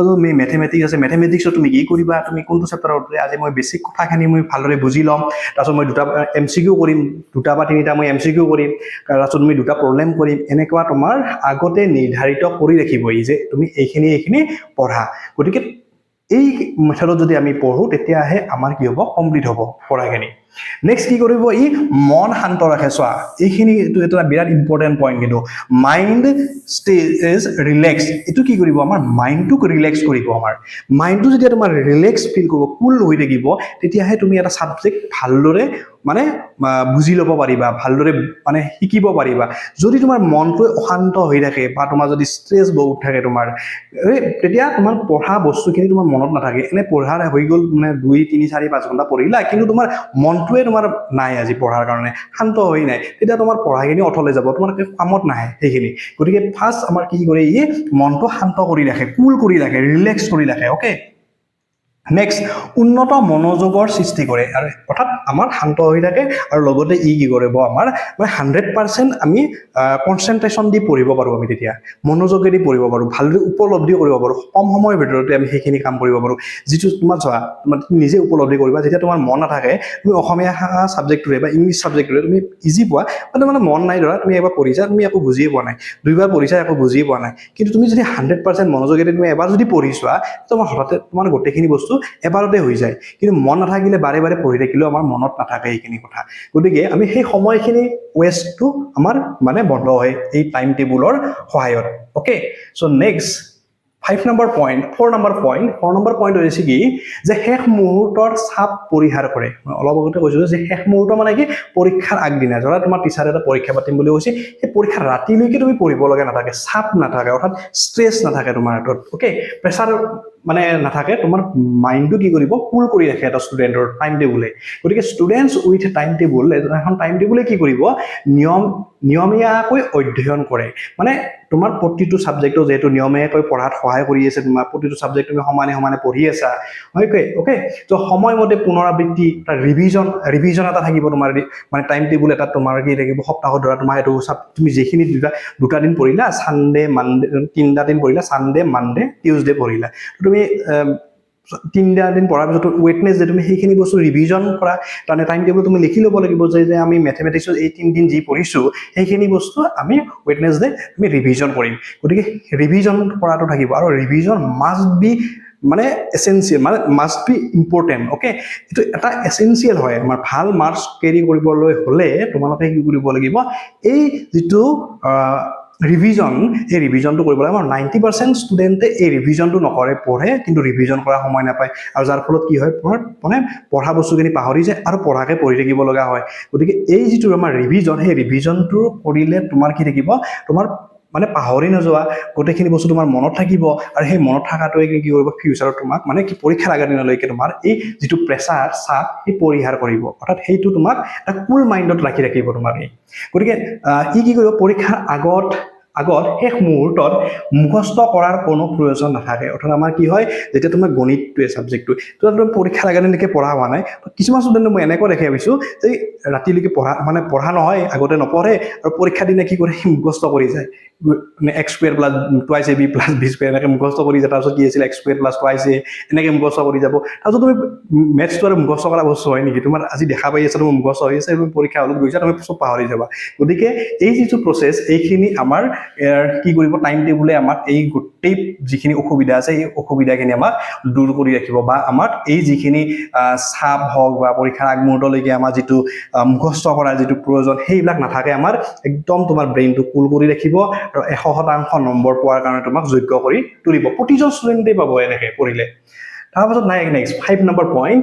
তুমি মেথমেটিক্স আছে মেথমেটিক্স বেচিক্সত তুমি কি কৰিবা তুমি কোনটো চেপ্টাৰত আজি মই বেছিক কথাখিনি মই ভালদৰে বুজি ল'ম তাৰপিছত মই দুটা এমচিকিউ কৰিম দুটা বা তিনিটা মই এমচিকিউ কৰিম তাৰপিছত তুমি দুটা প্ৰব্লেম কৰিম এনেকুৱা তোমাৰ আগতে নিৰ্ধাৰিত কৰি ৰাখিব এই যে তুমি এইখিনি পঢ়া গতিকে এই মেথডত যদি আমি পঢ়ো তেতিয়াহে আমাৰ কি হ'ব কমপ্লিট হ'ব পঢ়াখিনি নেক্সট কি কৰিব ই মন শান্ত ৰাখে চোৱা এইখিনি এটা বিৰাট ইম্পৰ্টেণ্ট পইণ্ট কিন্তু মাইণ্ড ষ্টেজ ৰিলেক্স এইটো কি কৰিব আমাৰ মাইণ্ডটোক ৰিলেক্স কৰিব আমাৰ মাইণ্ডটো যেতিয়া তোমাৰ ৰিলেক্স ফিল কৰিব কুল হৈ থাকিব তেতিয়াহে তুমি এটা ছাবজেক্ট ভালদৰে মানে বুজি ল'ব পাৰিবা ভালদৰে মানে শিকিব পাৰিবা যদি তোমাৰ মনটো অশান্ত হৈ থাকে বা তোমাৰ যদি ষ্ট্ৰেছ বহুত থাকে তোমাৰ তেতিয়া তোমাৰ পঢ়া বস্তুখিনি তোমাৰ মনত নাথাকে এনে পঢ়াৰ হৈ গ'ল মানে 2 3 4 5 ঘণ্টা পঢ়িলা কিন্তু তোমাৰ মনটোৱে তোমাৰ নাই আজি পঢ়াৰ কাৰণে শান্ত হৈ নাই তেতিয়া তোমাৰ পঢ়াখিনি অথলে যাব তোমাৰ কামত নাহে সেইখিনি গতিকে ফাৰ্ষ্ট আমাৰ কি কৰে ই মনটো শান্ত কৰি ৰাখে কুল কৰি ৰাখে ৰিলেক্স কৰি ৰাখে ওকে নেক্সট উন্নত মনোযোগৰ সৃষ্টি কৰে আৰু অৰ্থাৎ আমাৰ শান্ত হৈ থাকে আৰু লগতে ই কি কৰিব আমাৰ 100% আমি কনচেন্ট্ৰেচন দি পঢ়িব পাৰো আমি তেতিয়া মনোযোগেদি পঢ়িব পাৰো ভালদৰে উপলব্ধি কৰিব পাৰো কম সময়ৰ ভিতৰতে আমি সেইখিনি কাম কৰিব পাৰো যিটো তোমাৰ চোৱা তোমাৰ নিজে উপলব্ধি কৰিবা যেতিয়া তোমাৰ মন নাথাকে তুমি অসমীয়া সাবজেক্টটোৰে বা ইংলিছ সাবজেক্টটোৰে তুমি ইজি পোৱা মানে মন নাই ধৰা তুমি এবাৰ পঢ়িছা তুমি একো বুজিয়ে পোৱা নাই দুইবাৰ পঢ়িছা একো বুজিয়ে পোৱা নাই কিন্তু তুমি যদি 100% মনোযোগেদি তুমি এবাৰ যদি পঢ়িছোৱা তোমাৰ হঠাতে তোমাৰ গোটেইখিনি বস্তু এবাৰতে হৈ যায় কিন্তু মন নাথাকিলে বাৰে বাৰে পঢ়ি থাকিলেও আমাৰ মনত নাথাকে এইখিনি কথা গতিকে আমি সেই সময়খিনি ৱেষ্টটো আমাৰ মানে বন্ধ হয় এই টাইম টেবুলৰ সহায়ত okay so next 4 number point হৈছে কি যে শেষ মুহূৰ্তৰ চাপ পৰিহাৰ কৰে মই অলপ আগতে কৈছো যে শেষ মুহূৰ্ত মানে কি পৰীক্ষাৰ আগদিনা ধৰা তোমাৰ টিচাৰ এটা পৰীক্ষা পাতিম বুলি কৈছে সেই পৰীক্ষাৰ ৰাতিলৈকে তুমি পঢ়িব লগা নাথাকে চাপ নাথাকে অৰ্থাৎ ষ্ট্ৰেছ নাথাকে তোমাৰ হাতত ওকে প্ৰেছাৰ মানে নাথাকে তোমাৰ মাইণ্ডটো কি কৰিব কুল কৰি ৰাখে এটা ষ্টুডেণ্টৰ টাইম টেবুলে গতিকে ষ্টুডেণ্টছ উইথ টাইম টেবুল এখন টাইম টেবুলে কি কৰিব নিয়মীয়াকৈ অধ্যয়ন কৰে মানে তোমাৰ প্ৰতিটো সাবজেক্টৰ যেটো নিয়মীয়াকৈ পঢ়াত সহায় কৰি আছে তোমাৰ প্ৰতিটো সাবজেক্ট তুমি সমানে পঢ়ি আছা ওকে তো সময়মতে পুনৰাবৃত্তি এটা ৰিভিজন এটা থাকিব তোমাৰ মানে টাইম টেবুল এটা তোমাৰ কি থাকিব সপ্তাহত ধৰা তোমাৰ এটো তুমি যেখিনি দুটা দিন পঢ়িলা সানডে মানডে তিনটা দিন পঢ়িলা সানডে মানডে টিউজডে পঢ়িলা তুমি 3 দিন পঢ়াৰ পিছত ওয়েটনেসডে তুমি সেইখিনি বস্তু ৰিভিজন কৰা মানে টাইম টেবুল তুমি লিখি ল'ব লাগিব যে আমি ম্যাথমেটিক্সত এই 3 দিন যি পঢ়িছো সেইখিনি বস্তু আমি ওয়েটনেসডে আমি ৰিভিজন কৰিম গতিকে ৰিভিজন কৰাটো থাকিব আৰু ৰিভিজন মাষ্ট বি মানে এসেনশিয়াল মানে মাষ্ট বি ইম্পৰ্টেন্ট ওকে এটো এটা এসেনশিয়াল হয় আমাৰ ভাল মাৰ্কস কেৰি কৰিবলৈ হলে তোমালোকে কি কৰিব লাগিব এই যেটো ৰিভিজন এই ৰিভিজনটো কৰিব লাগে আমাৰ 90% ষ্টুডেন্টে এই ৰিভিজনটো নকৰে পঢ়ে কিন্তু ৰিভিজন কৰা সময় নাপায় আৰু যাৰ ফলত কি হয় মানে পঢ়া বস্তুখিনি পাহৰি যায় আৰু পঢ়াকে পঢ়ি থাকিব লগা হয় গতিকে এই যেটো আমাৰ ৰিভিজন সেই ৰিভিজনটো কৰিলে তোমাৰ কি থাকিব তোমাৰ মানে পাহৰি নযোৱা গোটেইখিনি বস্তু তোমাৰ মনত থাকিব আৰু সেই মনত থাকাটোৱে কি কৰিব ফিউচাৰত তোমাক মানে কি পৰীক্ষাৰ আগৰ দিনলৈকে তোমাৰ এই যেটো প্ৰেছাৰ চাপ এই পৰিহাৰ কৰিব অৰ্থাৎ সেইটো তোমাক এটা কুল মাইণ্ডত ৰাখিব তোমাক গতিকে ই কি কৰিব পৰীক্ষাৰ আগত শেষ মুহূৰ্তত মুখস্থ কৰাৰ কোনো প্ৰয়োজন নাথাকে অৰ্থাৎ আমাৰ কি হয় যেতিয়া তোমাৰ গণিতটোৱে সাবজেক্টটো তুমি পৰীক্ষাৰ আগলৈকে পঢ়া হোৱা নাই কিছুমান ষ্টুডেণ্ট মই এনেকৈ দেখা পাইছো যে ৰাতিলৈকে পঢ়া নহয় আগতে নপঢ়ে আৰু পৰীক্ষাৰ দিনা কি কৰে মুখস্থ কৰি যায় মানে x² + 2ab + b² এনেকৈ মুখস্থ কৰি যায় তাৰপিছত কি আছিল x² + 2a এনেকৈ মুখস্থ কৰি যাব তাৰপিছত তুমি মেথছটো আৰু মুখস্থ কৰা বস্তু হয় নেকি তোমাৰ আজি দেখা পাই আছা তুমি মুখস্থ হৈ আছে তুমি পৰীক্ষা হলত গৈছা তুমি সব পাহৰি যাবা গতিকে এই যেটো প্ৰসেস এইখিনি আমাৰ কি কৰিব টাইম টেবুলে আমাক এই গোটেই যিখিনি অসুবিধা আছে এই অসুবিধাখিনি আমাক দূৰ কৰি ৰাখিব বা আমাক এই যিখিনি চাপ হওক বা পৰীক্ষাৰ আগমুহূৰ্তলৈকে আমাৰ যেটো মুখস্থ কৰাৰ যেটো প্ৰয়োজন সেইবিলাক নাথাকে আমাৰ একদম তোমাৰ ব্ৰেইনটো কুল কৰি ৰাখিব আৰু 100% নম্বৰ পোৱাৰ কাৰণে তোমাক যোগ্য কৰি তুলিব প্ৰতিজন ষ্টুডেণ্টে পাব এনেকৈ পঢ়িলে তাৰপিছত নেক্সট 5 নম্বৰ পইণ্ট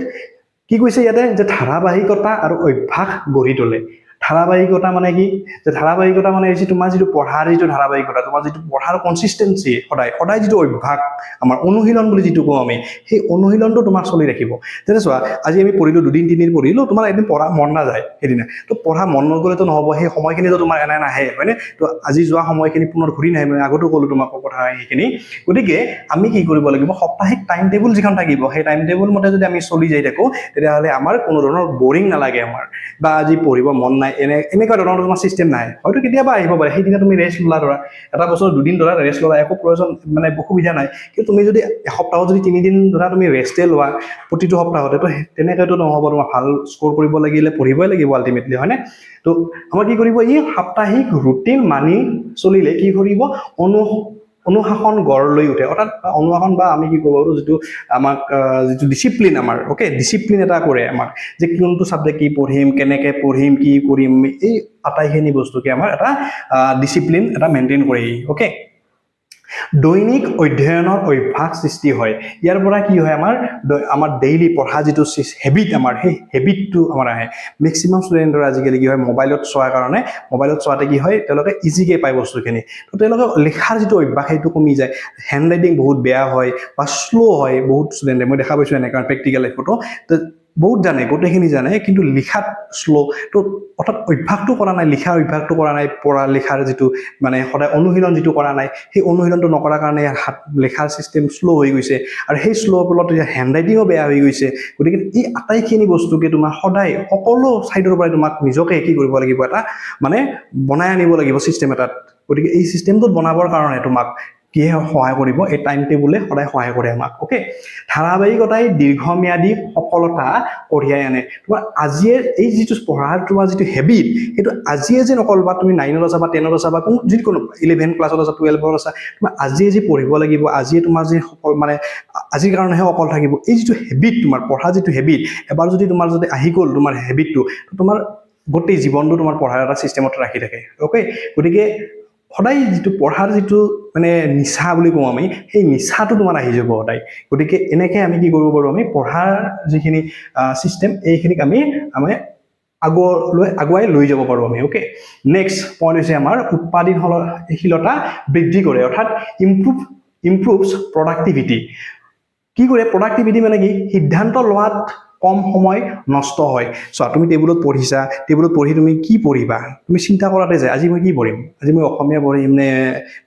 কি কৈছে ইয়াতে যে ধাৰাবাহিকতা আৰু অভ্যাস গঢ়ি তোলে ধাৰাবাহিকতা মানে কি যে ধাৰাবাহিকতা মানে হৈছে তোমাৰ যেটো পঢ়াৰ যেটো ধাৰাবাহিকতা তোমাৰ যেটো পঢ়াৰ কনসিস্টেন্সি সদায় যেটো অভ্যাস আমাৰ অনুশীলন বুলি যেটো কওঁ আমি সেই অনুশীলনটো তোমাৰ চলি ৰাখিব যেনে চোৱা আজি আমি পঢ়িলো 2 দিন 3 দিন পঢ়িলো তোমাৰ এদিন পঢ়া মন নাযায় এদিনা তো পঢ়া মন নগলেতো নহব সেই সময়খিনিতো তোমাৰ এনে নাহে হয়নে তো আজি যোৱা সময়খিনি পুনৰ ঘূৰি নাহে মই আগতো ক'লো তোমাক কথা সেইখিনি গতিকে আমি কি কৰিব লাগিব সপ্তাহিক টাইম টেবুল যিখন থাকিব সেই টাইম টেবুল মতে যদি আমি চলি যাই থাকো তেতিয়াহলে আমাৰ কোনো ধৰণৰ বৰিং নালাগে আমাৰ বা আজি পঢ়িব মন নাই এনেকুৱা ধৰণৰ তোমাৰ চিষ্টেম নাই হয়তো কেতিয়াবা আহিব পাৰে সেইদিনা তুমি ৰেষ্ট ল'লা ধৰা এটা বছৰ 2 দিন ধৰা ৰেষ্ট ল'লা একো প্ৰয়োজন মানে অসুবিধা নাই কিন্তু তুমি যদি এসপ্তাহত যদি 3 দিন ধৰা তুমি ৰেষ্টে লোৱা প্ৰতিটো সপ্তাহতে তো তেনেকৈতো নহ'ব তোমাৰ ভাল স্ক'ৰ কৰিব লাগিলে পঢ়িবই লাগিব আল্টিমেটলি হয়নে তো আমাৰ কি কৰিব ই সাপ্তাহিক ৰুটিন মানি চলিলে কি কৰিব অনুশাসন গঢ় লৈ উঠে অৰ্থাৎ অনুশাসন বা আমি কি ক'ব পাৰোঁ যিটো আমাক যিটো ডিচিপ্লিন আমাৰ ওকে ডিচিপ্লিন এটা কৰে আমাক যে কোনটো ছাবজেক্ট কি পঢ়িম কেনেকৈ পঢ়িম কি কৰিম এই আটাইখিনি বস্তুকে আমাৰ এটা ডিচিপ্লিন এটা মেইনটেইন কৰে ওকে দৈনিক অধ্যয়নৰ অভ্যাস সৃষ্টি হয় ইয়াৰ পৰা কি হয় আমাৰ ডেইলি পঢ়া যিটো হেবিট আমাৰ সেই হেবিটটো আমাৰ আহে মেক্সিমাম ষ্টুডেণ্টৰ আজিকালি কি হয় মোবাইলত চোৱাৰ কাৰণে মোবাইলত চোৱাতে কি হয় তেওঁলোকে ইজিকে পায় বস্তুখিনি তো তেওঁলোকে লিখাৰ যিটো অভ্যাস সেইটো কমি যায় হেণ্ড ৰাইটিং বহুত বেয়া হয় বা শ্ল' হয় বহুত ষ্টুডেণ্টে মই দেখা পাইছোঁ এনেকুৱা প্ৰেক্টিকেল লাইফতো বহুত জানে গোটেইখিনি জানে কিন্তু লিখাত শ্ল' তো অৰ্থাৎ অভ্যাসটো কৰা নাই লিখাৰ অভ্যাসটো কৰা নাই পঢ়া লিখাৰ যিটো মানে সদায় অনুশীলন যিটো কৰা নাই সেই অনুশীলনটো নকৰাৰ কাৰণে হাত লিখাৰ চিষ্টেম শ্ল' হৈ গৈছে আৰু সেই শ্ল' ফলত হেণ্ড ৰাইটিঙো বেয়া হৈ গৈছে গতিকে এই আটাইখিনি বস্তুকে তোমাৰ সদায় সকলো ছাইডৰ পৰাই তোমাক নিজকে কি কৰিব লাগিব এটা মানে বনাই আনিব লাগিব চিষ্টেম এটাত গতিকে এই চিষ্টেমটোত বনাবৰ কাৰণে তোমাক কিহে সহায় কৰিব এই টাইম টেবুলে সদায় সহায় কৰে আমাক ওকে ধাৰাবাহিকতাই দীৰ্ঘম্যাদী সফলতা কঢ়িয়াই আনে তোমাৰ আজিয়ে এই যিটো পঢ়াৰ তোমাৰ যিটো হেবিট সেইটো আজিয়ে যে নকল বা তুমি 9ত আছা বা 10ত আছা বা যিকোনো 11 ক্লাছত আছা 12ত আছা তোমাৰ আজিয়ে যে পঢ়িব লাগিব আজিয়ে তোমাৰ যে মানে আজিৰ কাৰণেহে অকল থাকিব এই যিটো হেবিট তোমাৰ পঢ়া যিটো হেবিট এবাৰ যদি তোমাৰ যদি আহি গ'ল তোমাৰ হেবিটটো তোমাৰ গোটেই জীৱনটো তোমাৰ পঢ়াৰ এটা চিষ্টেমত ৰাখি থাকে ওকে গতিকে সদায় যিটো পঢ়াৰ যিটো মানে নিচা বুলি কওঁ আমি সেই নিচাটো তোমাৰ আহি যাব সদায় গতিকে এনেকৈ আমি কি কৰিব পাৰোঁ আমি পঢ়াৰ যিখিনি চিষ্টেম এইখিনিক আমি আগুৱাই লৈ যাব পাৰোঁ আমি ওকে নেক্সট পইণ্ট হৈছে আমাৰ উৎপাদনশীলতা বৃদ্ধি কৰে অৰ্থাৎ ইমপ্ৰুভছ প্ৰডাক্টিভিটি কি কৰে প্ৰডাক্টিভিটি মানে কি সিদ্ধান্ত লোৱাত কম সময় নষ্ট হয় চোৱা তুমি টেবুলত পঢ়িছা টেবুলত পঢ়ি তুমি কি পঢ়িবা তুমি চিন্তা কৰাতে যায় আজি মই কি পঢ়িম আজি মই অসমীয়া পঢ়িম নে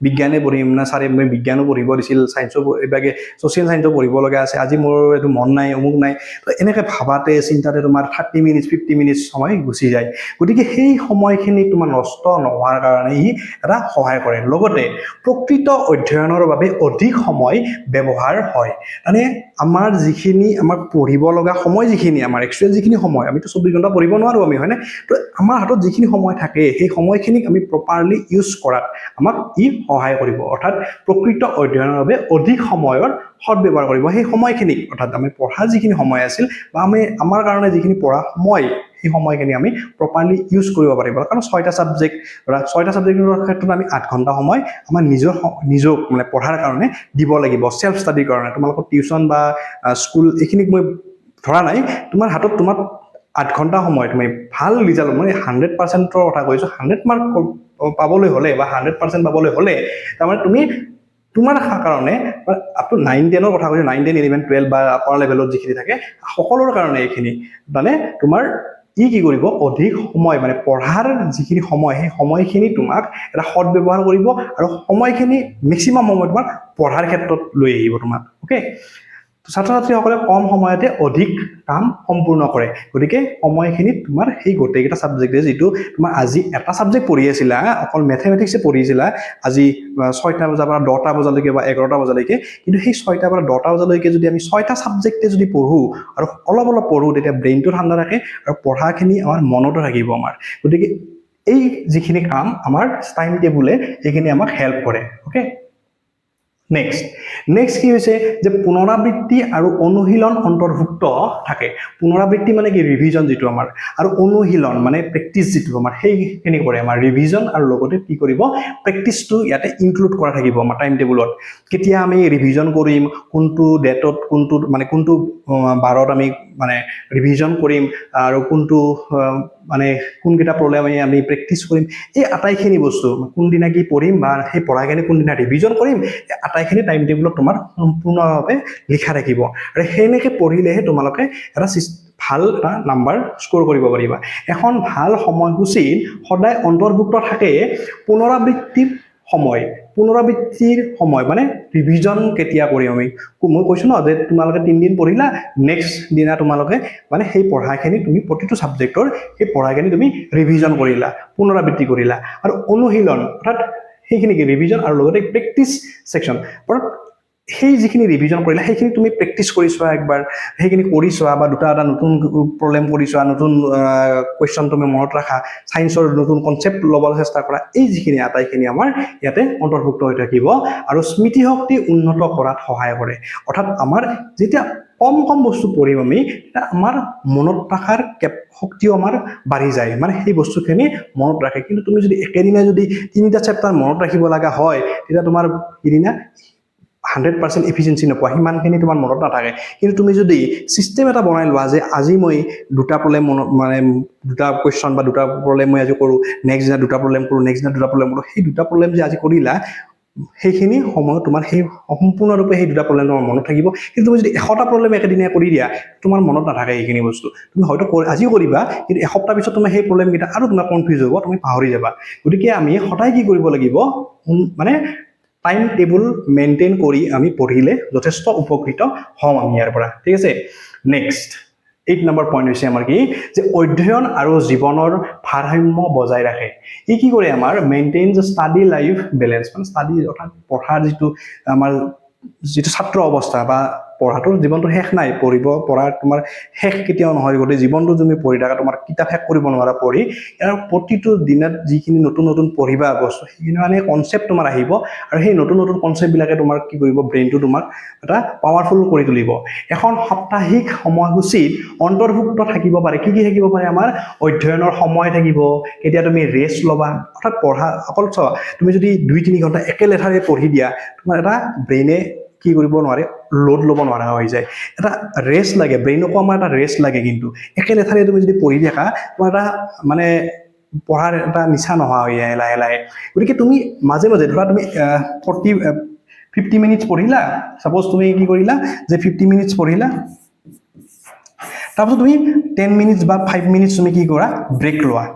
বিজ্ঞানে পঢ়িম না ছাৰে মই বিজ্ঞানো পঢ়িব দিছিল ছায়েন্সো এইভাগে ছ'চিয়েল ছায়েন্সো পঢ়িব লগা আছে আজি মোৰ এইটো মন নাই অমুক নাই তো এনেকৈ ভাবাতে চিন্তাতে তোমাৰ 30 মিনিট 50 মিনিট সময় গুচি যায় গতিকে সেই সময়খিনি তোমাৰ নষ্ট নোহোৱাৰ কাৰণে ই এটা সহায় কৰে লগতে প্ৰকৃত অধ্যয়নৰ বাবে অধিক সময় ব্যৱহাৰ হয় মানে আমাৰ যিখিনি আমাক পঢ়িব লগা সময় যিখিনি আমাৰ একচুৱেল যিখিনি সময় আমিতো 24 ঘণ্টা পঢ়িব নোৱাৰোঁ আমি হয়নে তো আমাৰ হাতত যিখিনি সময় থাকে সেই সময়খিনিক আমি প্ৰপাৰলি ইউজ কৰাত আমাক ই সহায় কৰিব অৰ্থাৎ প্ৰকৃত অধ্যয়নৰ বাবে অধিক সময়ৰ সদব্যৱহাৰ কৰিব সেই সময়খিনিক অৰ্থাৎ আমি পঢ়া যিখিনি সময় আছিল বা আমাৰ কাৰণে যিখিনি পঢ়া সময় সেই সময়খিনি আমি প্ৰপাৰলি ইউজ কৰিব পাৰিব কাৰণ 6টা ছাবজেক্ট ধৰা 6টা ছাবজেক্টৰ ক্ষেত্ৰত আমি 8 ঘণ্টা সময় আমাৰ নিজক মানে পঢ়াৰ কাৰণে দিব লাগিব সেলফ ষ্টাডিৰ কাৰণে তোমালোকৰ টিউচন বা স্কুল এইখিনিক মই ধৰা নাই তোমাৰ হাতত তোমাৰ 8 ঘণ্টা সময় তুমি ভাল ৰিজাল্ট মই 100%ৰ কথা কৈছোঁ 100 মাৰ্ক পাবলৈ হ'লে বা 100% পাবলৈ হ'লে তাৰমানে তুমি তোমাৰ কাৰণে আপ টু 9-10ৰ কথা কৈছোঁ 9, 10, 11, 12 বা আপাৰ লেভেলত যিখিনি থাকে সকলোৰ কাৰণে এইখিনি মানে তোমাৰ ই কি কৰিব অধিক সময় মানে পঢ়াৰ যিখিনি সময় সেই সময়খিনি তোমাক এটা সদব্যৱহাৰ কৰিব আৰু সময়খিনি মেক্সিমাম সময় তোমাৰ পঢ়াৰ ক্ষেত্ৰত লৈ আহিব তোমাক ওকে ছাত্ৰ ছাত্ৰীসকলে কম সময়তে অধিক কাম সম্পূৰ্ণ কৰে গতিকে সময়খিনিত তোমাৰ সেই গোটেইকেইটা ছাবজেক্টে যিটো তোমাৰ আজি এটা ছাবজেক্ট পঢ়ি আছিলা অকল মেথমেটিক্সে পঢ়িছিলা আজি 6টা বজাৰ পৰা 10টা বজালৈকে বা 11টা বজালৈকে কিন্তু সেই 6টা পৰা 10টা বজালৈকে যদি আমি 6টা ছাবজেক্টে যদি পঢ়োঁ আৰু অলপ পঢ়োঁ তেতিয়া ব্ৰেইনটো ঠাণ্ডা থাকে আৰু পঢ়াখিনি আমাৰ মনতো থাকিব আমাৰ গতিকে এই যিখিনি কাম আমাৰ টাইম টেবুলে এইখিনি আমাক হেল্প কৰে ওকে নেক্সট কি হৈছে যে পুনৰাবৃত্তি আৰু অনুশীলন অন্তৰ্ভুক্ত থাকে পুনৰাবৃত্তি মানে কি ৰিভিজন যিটো আমাৰ আৰু অনুশীলন মানে প্ৰেক্টিছ যিটো আমাৰ সেইখিনি কৰে আমাৰ ৰিভিজন আৰু লগতে কি কৰিব প্ৰেক্টিছটো ইয়াতে ইনক্লুড কৰা থাকিব আমাৰ টাইম টেবুলত কেতিয়া আমি ৰিভিজন কৰিম কোনটো ডেটত কোনটো বাৰত আমি মানে ৰিভিজন কৰিম আৰু কোনটো মানে কোনকেইটা প্ৰব্লেম আমি প্ৰেক্টিছ কৰিম এই আটাইখিনি বস্তু কোনদিনা কি পঢ়িম বা সেই পঢ়াখিনি কোনদিনা ৰিভিজন কৰিম এই আটাইখিনি টাইম টেবুলত তোমাৰ সম্পূৰ্ণভাৱে লিখা থাকিব আৰু সেনেকৈ পঢ়িলেহে তোমালোকে এটা ভাল এটা নাম্বাৰ স্ক'ৰ কৰিব পাৰিবা এখন ভাল সময়সূচীত সদায় অন্তৰ্ভুক্ত থাকে পুনৰাবৃত্তি সময় পুনৰাবৃত্তিৰ সময় মানে ৰিভিজন কেতিয়া কৰিম আমি মই কৈছো ন যে তোমালোকে 3 দিন পঢ়িলা নেক্সট দিনা তোমালোকে মানে সেই পঢ়াখিনি তুমি প্ৰতিটো সাবজেক্টৰ সেই পঢ়াখিনি তুমি ৰিভিজন কৰিলা পুনৰাবৃত্তি কৰিলা আৰু অনুশীলন অৰ্থাৎ সেইখিনি কি ৰিভিজন আৰু লগতে প্ৰেক্টিস সেকশন সেই যিখিনি ৰিভিজন কৰিলা সেইখিনি তুমি প্ৰেক্টিস কৰি চোৱা একবাৰ সেইখিনি কৰি চোৱা বা দুটা নতুন প্ৰবলেম কৰি চোৱা নতুন কোৱেশ্চন তুমি মনত ৰাখা সায়েন্সৰ নতুন কনসেপ্ট লবলৈ চেষ্টা কৰা এই যিখিনি আটাইখিনি আমাৰ ইয়াতে অন্তৰ্ভুক্ত হৈ থাকিব আৰু স্মৃতি শক্তি উন্নত কৰাত সহায় কৰে অৰ্থাৎ আমাৰ যেতিয়া কম বস্তু পঢ়িম আমি এটা আমাৰ মনত ৰাখাৰ শক্তিও আমাৰ বাঢ়ি যায় মানে সেই বস্তুখিনি মনত ৰাখে কিন্তু তুমি যদি একেদিনা যদি তিনিটা চেপ্টাৰ মনত ৰাখিব লগা হয় তেতিয়া তোমাৰ কিদিনা 100% এফিচিয়েন্সি নপোৱা হিমানখিনি তোমাৰ মনত নাথাকে কিন্তু তুমি যদি সিস্টেম এটা বনাই লোৱা যে আজি মই দুটা প্ৰবলেম মানে দুটা কোৱেশ্চন বা দুটা প্ৰবলেম মই আজি কৰো নেক্সট দিনা দুটা প্ৰবলেম কৰো নেক্সট দিনা দুটা প্ৰবলেম কৰো সেই দুটা প্ৰবলেম যে আজি কৰিলা সেইখিনি সময় তোমাৰ সেই সম্পূৰ্ণৰূপে সেই দুটা প্ৰবলেম তোমাৰ মনত থাকিব কিন্তু তুমি যদি 100টা প্ৰবলেম একেদিনে কৰি দিয়া তোমাৰ মনত নাথাকে এইখিনি বস্তু তুমি হয়তো আজি কৰিবা কিন্তু এসপ্তাহ পিছত তুমি সেই প্ৰবলেম কিটা আৰু তোমাৰ কনফিউজ হ'ব তুমি পাহৰি যাবা গতিকে আমি সদায় কি কৰিব লাগিব মানে টাইম টেবুল মেইনটেইন কৰি আমি পঢ়িলে যথেষ্ট উপকৃত হম আমি ইয়াৰ পৰা ঠিক আছে নেক্সট 8 নম্বৰ পইণ্ট হৈছে আমাৰ কি যে অধ্যয়ন আৰু জীৱনৰ ভাৰসাম্য বজাই ৰাখে ই কি কৰে আমাৰ maintain the study life balance মানে ষ্টাডি অৰ্থাৎ পঢ়াৰ যিটো আমাৰ যিটো ছাত্ৰ অৱস্থা বা পঢ়াটোৰ জীৱনটো শেষ নাই পঢ়াৰ তোমাৰ শেষ কেতিয়াও নহয় গতে জীৱনটো তুমি পঢ়ি থাকা তোমাৰ কিতাপ শেষ কৰিব নোৱাৰা পঢ়ি ইয়াৰ প্ৰতিটো দিনত যিখিনি নতুন পঢ়িবা বস্তু সেইখিনি মানে কনসেপ্ট তোমাৰ আহিব আৰু সেই নতুন কনসেপ্ট বিলাকে তোমাৰ কি কৰিব ব্ৰেইনটো তোমাৰ এটা পাৱাৰফুল কৰি তুলিব এখন সাপ্তাহিক সময়সূচীত অন্তৰ্ভুক্ত থাকিব পাৰে কি থাকিব পাৰে আমাৰ অধ্যয়নৰ সময় থাকিব কেতিয়া তুমি ৰেষ্ট লবা অৰ্থাৎ পঢ়া অকল চোৱা তুমি যদি 2-3 ঘণ্টা একে লেঠাৰে পঢ়ি দিয়া তোমাৰ এটা ব্ৰেইনে কি কৰিব নোৱাৰে লোড ল'ব নোৱাৰা হৈ যায় এটা ৰেষ্ট লাগে ব্ৰেইনকো আমাৰ এটা ৰেষ্ট লাগে কিন্তু একে লেঠাৰে তুমি যদি পঢ়ি থাকা তোমাৰ এটা মানে পঢ়াৰ এটা নিচা নোহোৱা হৈ যায় লাহে লাহে গতিকে তুমি মাজে ধৰা তুমি 50 মিনিটস পঢ়িলা সাপোজ তুমি কি কৰিলা যে 50 মিনিটস পঢ়িলা তাৰপিছত তুমি 10 মিনিটস বা 5 মিনিটস তুমি কি কৰা ব্ৰেক লোৱা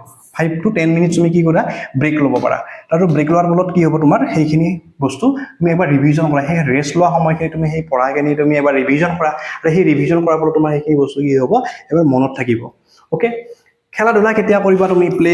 5 to 10 মিনিটস তুমি কি কৰা ব্ৰেক ল'ব পাৰা আৰু ব্ৰেক লোৱাৰ ফলত কি হ'ব তোমাৰ সেইখিনি বস্তু তুমি এবাৰ ৰিভিজন কৰা সেই ৰেষ্ট লোৱা সময়খিনি তুমি সেই পঢ়াখিনি তুমি এবাৰ ৰিভিজন কৰা আৰু সেই ৰিভিজন কৰাৰ ফলত তোমাৰ সেইখিনি বস্তু কি হ'ব এবাৰ মনত থাকিব ওকে খেলা ধূলা কেতিয়া কৰিবা তুমি প্লে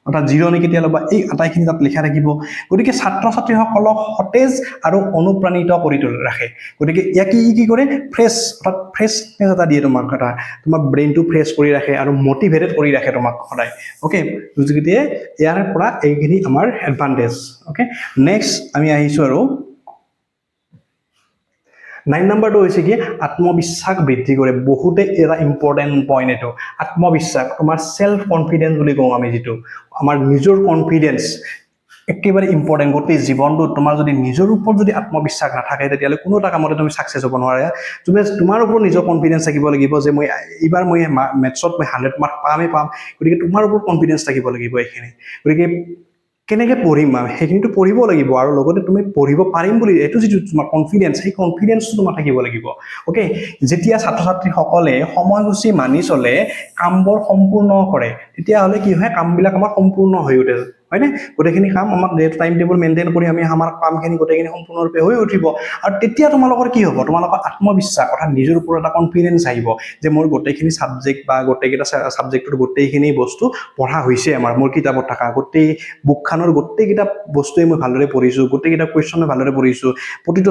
অৰ্থাৎ জিৰণি কেতিয়া ল'বা এই আটাইখিনি তাত লিখা থাকিব গতিকে ছাত্ৰ ছাত্ৰীসকলক সতেজ আৰু অনুপ্ৰাণিত কৰি ৰাখে গতিকে ইয়াক কি কৰে ফ্ৰেছ অৰ্থাৎ ফ্ৰেছনেছ এটা দিয়ে তোমাক এটা তোমাৰ ব্ৰেইনটো ফ্ৰেছ কৰি ৰাখে আৰু মটিভেটেড কৰি ৰাখে তোমাক সদায় ওকে গতিকে ইয়াৰ পৰা এইখিনি আমাৰ এডভান্টেজ ওকে নেক্সট আমি আহিছো আৰু 9 নম্বৰটো হৈছে কি আত্মবিশ্বাস বৃদ্ধি কৰে বহুতে এটা ইম্পৰ্টেন্ট পইণ্ট এটো আত্মবিশ্বাস তোমাৰ সেলফ কনফিডেন্স বুলি কওঁ আমি যেটো আমাৰ নিজৰ কনফিডেন্স একেবাৰে ইম্পৰ্টেন্ট গোটেই জীৱনটো তোমাৰ যদি নিজৰ ওপৰত যদি আত্মবিশ্বাস নাথাকে তেতিয়ালে কোনো এটা কামতে তুমি সাকসেস হ'ব নোৱাৰা তুমি তোমাৰ ওপৰত নিজৰ কনফিডেন্স থাকিব লাগিব যে মই এইবাৰ মই মেথছত মই 100 মাৰ্ক পাম গতিকে তোমাৰ ওপৰত কনফিডেন্স থাকিব লাগিব এইখিনি গতিকে কেনেকে পঢ়িম সেইখিনিটো পঢ়িব লাগিব আৰু লগতে তুমি পঢ়িব পাৰিম বুলি এটো যিটো তোমাৰ কনফিডেন্স সেই কনফিডেন্সটো তোমাৰ থাকিব লাগিব ওকে যেতিয়া ছাত্ৰ ছাত্ৰী সকলে সময়সূচী মানি চলে কামবোৰ সম্পূৰ্ণ কৰে তেতিয়া হলে কি হয় কামবিলাক আমাৰ সম্পূৰ্ণ হৈ উঠে হয়নে গোটেইখিনি কাম আমাৰ টাইম টেবল মেইনটেইন কৰি আমি আমাৰ কামখিনি গোটেইখিনি সম্পূৰ্ণৰূপে হৈ উঠিব আৰু তেতিয়া তোমালোকৰ কি হ'ব তোমালোকৰ আত্মবিশ্বাস অৰ্থাৎ নিজৰ ওপৰত এটা কনফিডেন্স আহিব যে মোৰ গোটেইখিনি সাবজেক্ট বা গোটেইকেইটা সাবজেক্টৰ গোটেইখিনি বস্তু পঢ়া হৈছে আমাৰ মোৰ কিতাপত থকা গোটেই বুকখানৰ গোটেইকেইটা বস্তুৱে মই ভালদৰে পঢ়িছো গোটেইকেইটা কোৱেশ্চন মই ভালদৰে পঢ়িছো প্ৰতিটো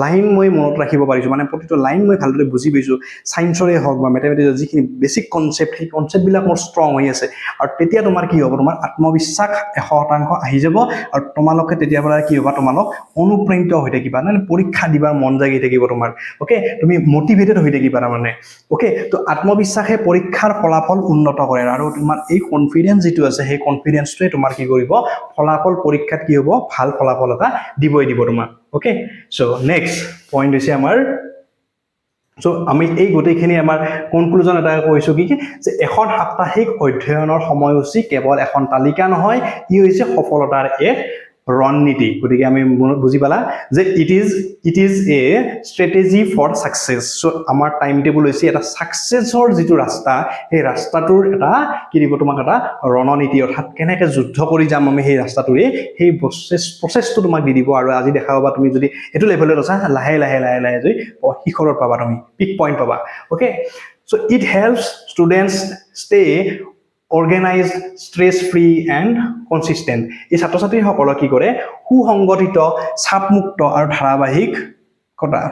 লাইন মই মনত ৰাখিব পাৰিছো মানে প্ৰতিটো লাইন মই ভালদৰে বুজি পাইছো সায়েন্সৰে হওক বা মেথমেটিক্সৰ যিখিনি বেসিক কনসেপ্ট সেই কনসেপ্টবিলাক মোৰ ষ্ট্ৰং হৈ আছে আৰু তেতিয়া তোমাৰ কি হ'ব তোমাৰ আত্মবিশ্বাস 100% আহি যাব আৰু তোমালোকে তেতিয়া পৰা কি হ'ব তোমালোক অনুপ্ৰাণিত হৈ থাকিবা মানে পৰীক্ষা দিবাৰ মন জাগি থাকিব তোমাৰ ওকে তুমি মোটিভেটেড হৈ থাকিবা মানে ওকে তো আত্মবিশ্বাসে পৰীক্ষাৰ ফলাফল উন্নত কৰে আৰু তোমাৰ এই কনফিডেন্স যেটো আছে সেই কনফিডেন্সটোৱে তোমাৰ কি কৰিব ফলাফল পৰীক্ষাত কি হ'ব ভাল ফলাফল এটা দিব তোমাক ওকে সো নেক্সট পইণ্ট হৈছে আমাৰ সো আমি এই গোটেইখিনি আমাৰ কনক্লুজন এটা কৈছো কি যে এখন সাপ্তাহিক অধ্যয়নৰ সময়সূচী কেৱল এখন তালিকা নহয় ই হৈছে সফলতাৰ এক ৰণনীতি গতিকে আমি বুজি পালা যে it is a strategy for success so' আমাৰ টাইম টেবুল হৈছে এটা ছাকচেছৰ যিটো ৰাস্তা সেই ৰাস্তাটোৰ এটা কি দিব তোমাক এটা ৰণনীতি অৰ্থাৎ কেনেকৈ যুদ্ধ কৰি যাম আমি সেই ৰাস্তাটোৰে সেই প্ৰচেছটো তোমাক দি দিব আৰু আজি দেখা পাবা তুমি যদি এইটো লেভেলত আছা লাহে লাহে যদি শিখৰত পাবা তুমি পিক পইণ্ট পাবা okay so' it helps students stay organized, stress-free and consistent. এই ছাত্ৰ-ছাত্ৰীসকলক কি কৰে সুসংগঠিত, চাপমুক্ত আৰু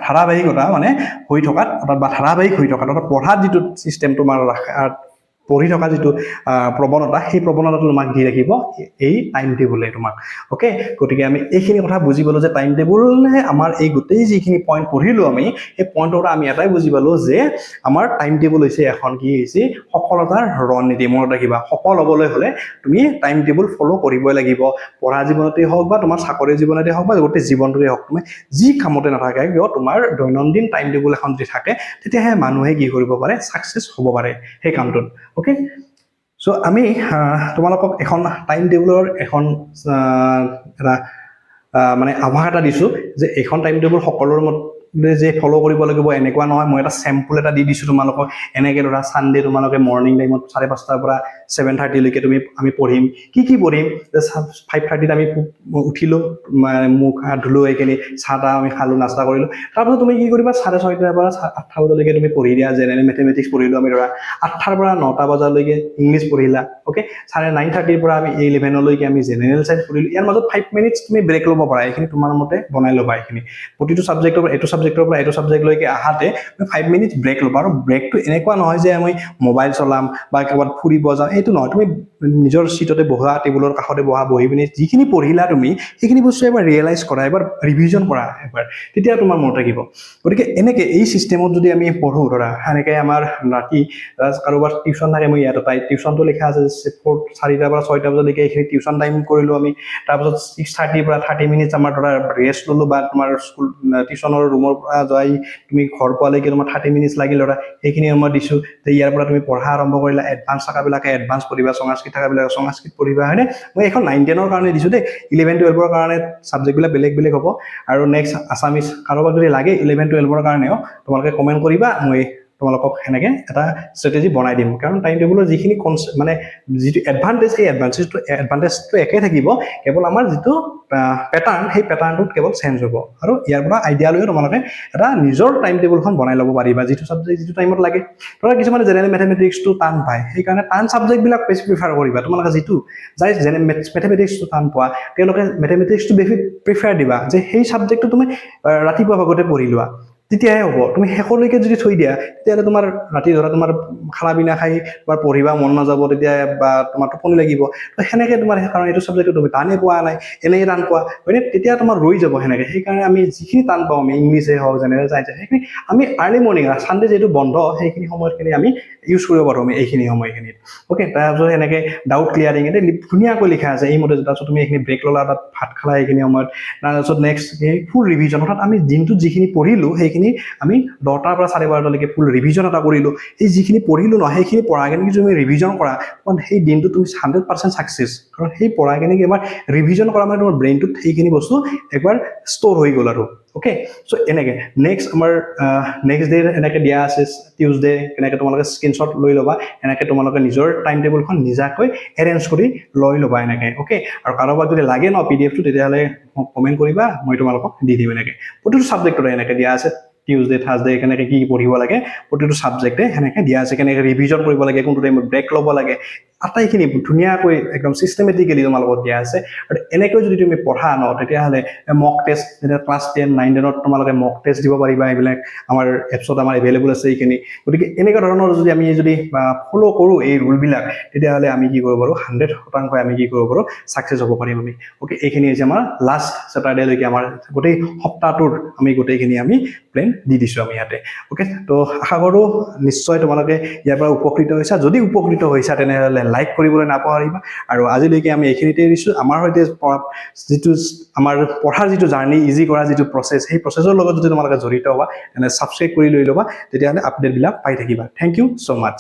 ধাৰাবাহিকতা মানে হৈ থকাত অৰ্থাৎ বা ধাৰাবাহিক হৈ থকাত অৰ্থাৎ পঢ়াত যিটো চিষ্টেম তোমাৰ পঢ়ি থকা যিটো প্ৰৱণতা সেই প্ৰৱণতাটো তোমাক দি ৰাখিব এই টাইম টেবুলে তোমাক ওকে গতিকে আমি এইখিনি কথা বুজি পালো যে টাইম টেবুলে আমাৰ এই গোটেই যিখিনি পইণ্ট পঢ়িলো আমি এই পইণ্টৰ পৰা আমি এটাই বুজি পালো যে আমাৰ টাইম টেবুল হৈছে এখন কি হৈছে সফলতাৰ ৰণনীতি মনত ৰাখিবা সফল হ'বলৈ হ'লে তুমি টাইম টেবুল ফ'ল' কৰিবই লাগিব পঢ়া জীৱনতেই হওক বা তোমাৰ চাকৰি জীৱনতেই হওক বা গোটেই জীৱনটোতে হওক তুমি যি কামতে নাথাকে কিয় তোমাৰ দৈনন্দিন টাইম টেবুল এখন যদি থাকে তেতিয়াহে মানুহে কি কৰিব পাৰে ছাকচেছ হ'ব পাৰে সেই কামটোত ওকে চ' আমি তোমালোকক এখন টাইম টেবুলৰ এখন এটা মানে আভাস এটা দিছোঁ যে এইখন টাইম টেবুল সকলোৰে মতে যে ফ'ল' কৰিব লাগিব এনেকুৱা নহয় মই এটা চেম্পল এটা দি দিছোঁ তোমালোকক এনেকৈ ধৰা ছানডে তোমালোকে মৰ্ণিং টাইমত 5:30 পৰা 7:30 লৈকে আমি পঢ়িম কি পঢ়িম 5:30 আমি উঠিলোঁ মুখ হাত ধুলোঁ এইখিনি চাহ তাহ আমি খালোঁ নাস্তা কৰিলোঁ তাৰপিছত তুমি কি কৰিবা 6:30 পৰা 8টা বজালৈকে তুমি পঢ়ি দিয়া জেনেৰেল মেথমেটিক্স পঢ়িলোঁ আমি ধৰা 8টাৰ পৰা 9টা বজালৈকে ইংলিছ পঢ়িলা ওকে 9:30 পৰা আমি 11লৈকে আমি জেনেৰেল চাইন্স পঢ়িলোঁ ইয়াৰ মাজত 5 মিনিটছ তুমি ব্ৰেক ল'ব পাৰা এইখিনি তোমাৰ মতে বনাই ল'বা এইখিনি প্ৰতিটো ছাবজেক্টৰ পৰা ছাবজেক্টৰ পৰা এইটো ছাবজেক্টলৈকে আহাতে 5 মিনিট ব্ৰেক ল'বা আৰু ব্ৰেকটো এনেকুৱা নহয় যে আমি মোবাইল চলাম বা ক'ৰবাত ফুৰিব যাম এইটো নহয় তুমি নিজৰ চিটতে বহা টেবুলৰ কাষতে বহি পিনি যিখিনি পঢ়িলা তুমি সেইখিনি বস্তু এবাৰ ৰিয়েলাইজ কৰা এবাৰ ৰিভিজন কৰা এবাৰ তেতিয়া তোমাৰ মনত থাকিব গতিকে এনেকৈ এই চিষ্টেমত যদি আমি পঢ়োঁ ধৰা এনেকৈ আমাৰ ৰাতি কাৰোবাৰ টিউশ্যন থাকে মই ইয়াত তাই টিউশ্যনটো লিখা আছে 4:00 পৰা 6টা বজালৈকে এইখিনি টিউশ্যন টাইম কৰিলোঁ আমি তাৰপিছত 6:30 পৰা 30 মিনিটছ আমাৰ ধৰা ৰেষ্ট ল'লোঁ বা তোমাৰ স্কুল টিউশ্যনৰ ৰুমৰ পৰা যাই তুমি ঘৰ পোৱালৈকে তোমাৰ 30 মিনিটছ লাগিল ধৰা সেইখিনি মই দিছোঁ যে ইয়াৰ পৰা তুমি পঢ়া আৰম্ভ কৰিলা এডভান্স থকাবিলাকে এডভান্স পঢ়িবা সংস্কৃত থকাবিলাকে সংস্কৃত পঢ়িবা হয়নে মই এখন 9-10ৰ কাৰণে দিছোঁ দেই 11-12ৰ কাৰণে ছাবজেক্টবিলাক বেলেগ হ'ব আৰু নেক্সট আছামিজ কাৰোবাক যদি লাগে 11-12ৰ কাৰণেও তোমালোকে কমেণ্ট কৰিবা মই তোমালোকক সেনেকৈ এটা ষ্ট্ৰেটেজি বনাই দিম কাৰণ টাইম টেবুলৰ যিখিনি মানে যিটো এডভান্টেজ সেই এডভান্টেজটো একে থাকিব কেৱল আমাৰ যিটো পেটাৰ্ণ সেই পেটাৰ্ণটোত কেৱল চেঞ্জ হ'ব আৰু ইয়াৰ পৰা আইডিয়া লৈ তোমালোকে এটা নিজৰ টাইম টেবুলখন বনাই ল'ব পাৰিবা যিটো ছাবজেক্ট যিটো টাইমত লাগে ধৰা কিছুমানে জেনেৰেল মেথমেটিক্সটো টান পায় সেইকাৰণে টান ছাবজেক্টবিলাক বেছি প্ৰিফাৰ কৰিবা তোমালোকে যিটো যাই মেথমেটিক্সটো টান পোৱা তেওঁলোকে মেথমেটিক্সটো বেছি প্ৰিফাৰ দিবা যে সেই ছাবজেক্টটো তুমি ৰাতিপুৱা ভাগতে পঢ়ি লোৱা তেতিয়াহে হ'ব তুমি শেষলৈকে যদি থৈ দিয়া তেতিয়াহ'লে তোমাৰ ৰাতি ধৰা তোমাৰ খানা পিনা খাই তোমাৰ পঢ়িবা মন নাযাব তেতিয়া বা তোমাৰ টোপনি লাগিব তো সেনেকৈ তোমাৰ কাৰণ এইটো ছাবজেক্টটো তুমি টানেই পোৱা নাই এনেই টান পোৱা হয়নে তেতিয়া তোমাৰ ৰৈ যাব সেনেকৈ সেইকাৰণে আমি যিখিনি টান পাওঁ আমি ইংলিছে হওক জেনেৰেল চায়েন্সে সেইখিনি আমি আৰ্লি মৰ্ণিং ছানডে যিহেতু বন্ধ সেইখিনি সময়খিনি আমি ইউজ কৰিব পাৰোঁ আমি এইখিনি সময়খিনিত অ'কে তাৰপিছত এনেকৈ ডাউট ক্লিয়াৰিং এতিয়া ধুনীয়াকৈ লিখা আছে এইমতে তাৰপিছত তুমি এইখিনি ব্ৰেক ল'লা তাত ভাত খালা এইখিনি সময়ত তাৰপিছত নেক্সট ফুল ৰিভিজন অৰ্থাৎ আমি দিনটোত যিখিনি পঢ়িলোঁ সেইখিনি আমি 10টাৰ পৰা 12:30লৈকে ফুল ৰিভিজন এটা কৰিলোঁ এই যিখিনি পঢ়িলোঁ নহয় সেইখিনি পঢ়াখিনি যদি তুমি ৰিভিজন কৰা সেই দিনটো তুমি 100% ছাকচেছ কাৰণ সেই পঢ়াখিনি এবাৰ ৰিভিজন কৰা মানে তোমাৰ ব্ৰেইনটোত সেইখিনি বস্তু একবাৰ ষ্ট'ৰ হৈ গ'ল আৰু ওকে চ' এনেকৈ নেক্সট আমাৰ নেক্সট ডে এনেকৈ দিয়া আছে টিউজডে এনেকৈ তোমালোকে স্ক্ৰীনশ্বট লৈ ল'বা এনেকৈ তোমালোকে নিজৰ টাইম টেবুলখন নিজাকৈ এৰেঞ্জ কৰি লৈ ল'বা এনেকৈ ওকে আৰু কাৰোবাক যদি লাগে ন PDFটো তেতিয়াহ'লে মোক কমেণ্ট কৰিবা মই তোমালোকক দি দিম এনেকৈ প্ৰতিটো ছাবজেক্টতে এনেকৈ দিয়া আছে টিউজডে থাৰ্ছডে কেনেকৈ কি পঢ়িব লাগে প্ৰতিটো ছাবজেক্টে সেনেকৈ দিয়া আছে কেনেকৈ ৰিভিজন কৰিব লাগে কোনটো টাইমত ব্ৰেক ল'ব লাগে আটাইখিনি ধুনীয়াকৈ একদম চিষ্টেমেটিকেলি তোমাৰ লগত দিয়া আছে আৰু এনেকৈ যদি তুমি পঢ়া ন তেতিয়াহ'লে মক টেষ্ট যেতিয়া ক্লাছ 10-9-10ত তোমালোকে মক টেষ্ট দিব পাৰিবা এইবিলাক আমাৰ এপছত আমাৰ এভেইলেবল আছে এইখিনি গতিকে এনেকুৱা ধৰণৰ যদি আমি ফ'ল' কৰোঁ এই ৰুলবিলাক তেতিয়াহ'লে আমি কি কৰিব পাৰোঁ 100% আমি কি কৰিব পাৰোঁ ছাকচেছ হ'ব পাৰিম আমি অ'কে এইখিনি হৈছে আমাৰ লাষ্ট ছেটাৰডেলৈকে আমাৰ গোটেই সপ্তাহটোৰ আমি গোটেইখিনি আমি প্লেন দি দিছোঁ আমি ইয়াতে অ'কে তো আশা কৰোঁ নিশ্চয় তোমালোকে ইয়াৰ পৰা উপকৃত হৈছা যদি উপকৃত হৈছা তেনেহ'লে লাইক কৰিবলৈ নাপাহৰিবা আৰু আজিলৈকে আমি এইখিনিতে এৰিছোঁ আমাৰ সৈতে যিটো আমাৰ পঢ়াৰ যিটো জাৰ্ণি ইজি কৰা যিটো প্ৰচেছ সেই প্ৰচেছৰ লগত যদি তোমালোকে জড়িত হোৱা তেনে ছাবস্ক্ৰাইব কৰি লৈ ল'বা তেতিয়াহ'লে আপডেটবিলাক পাই থাকিবা থেংক ইউ ছ' মাছ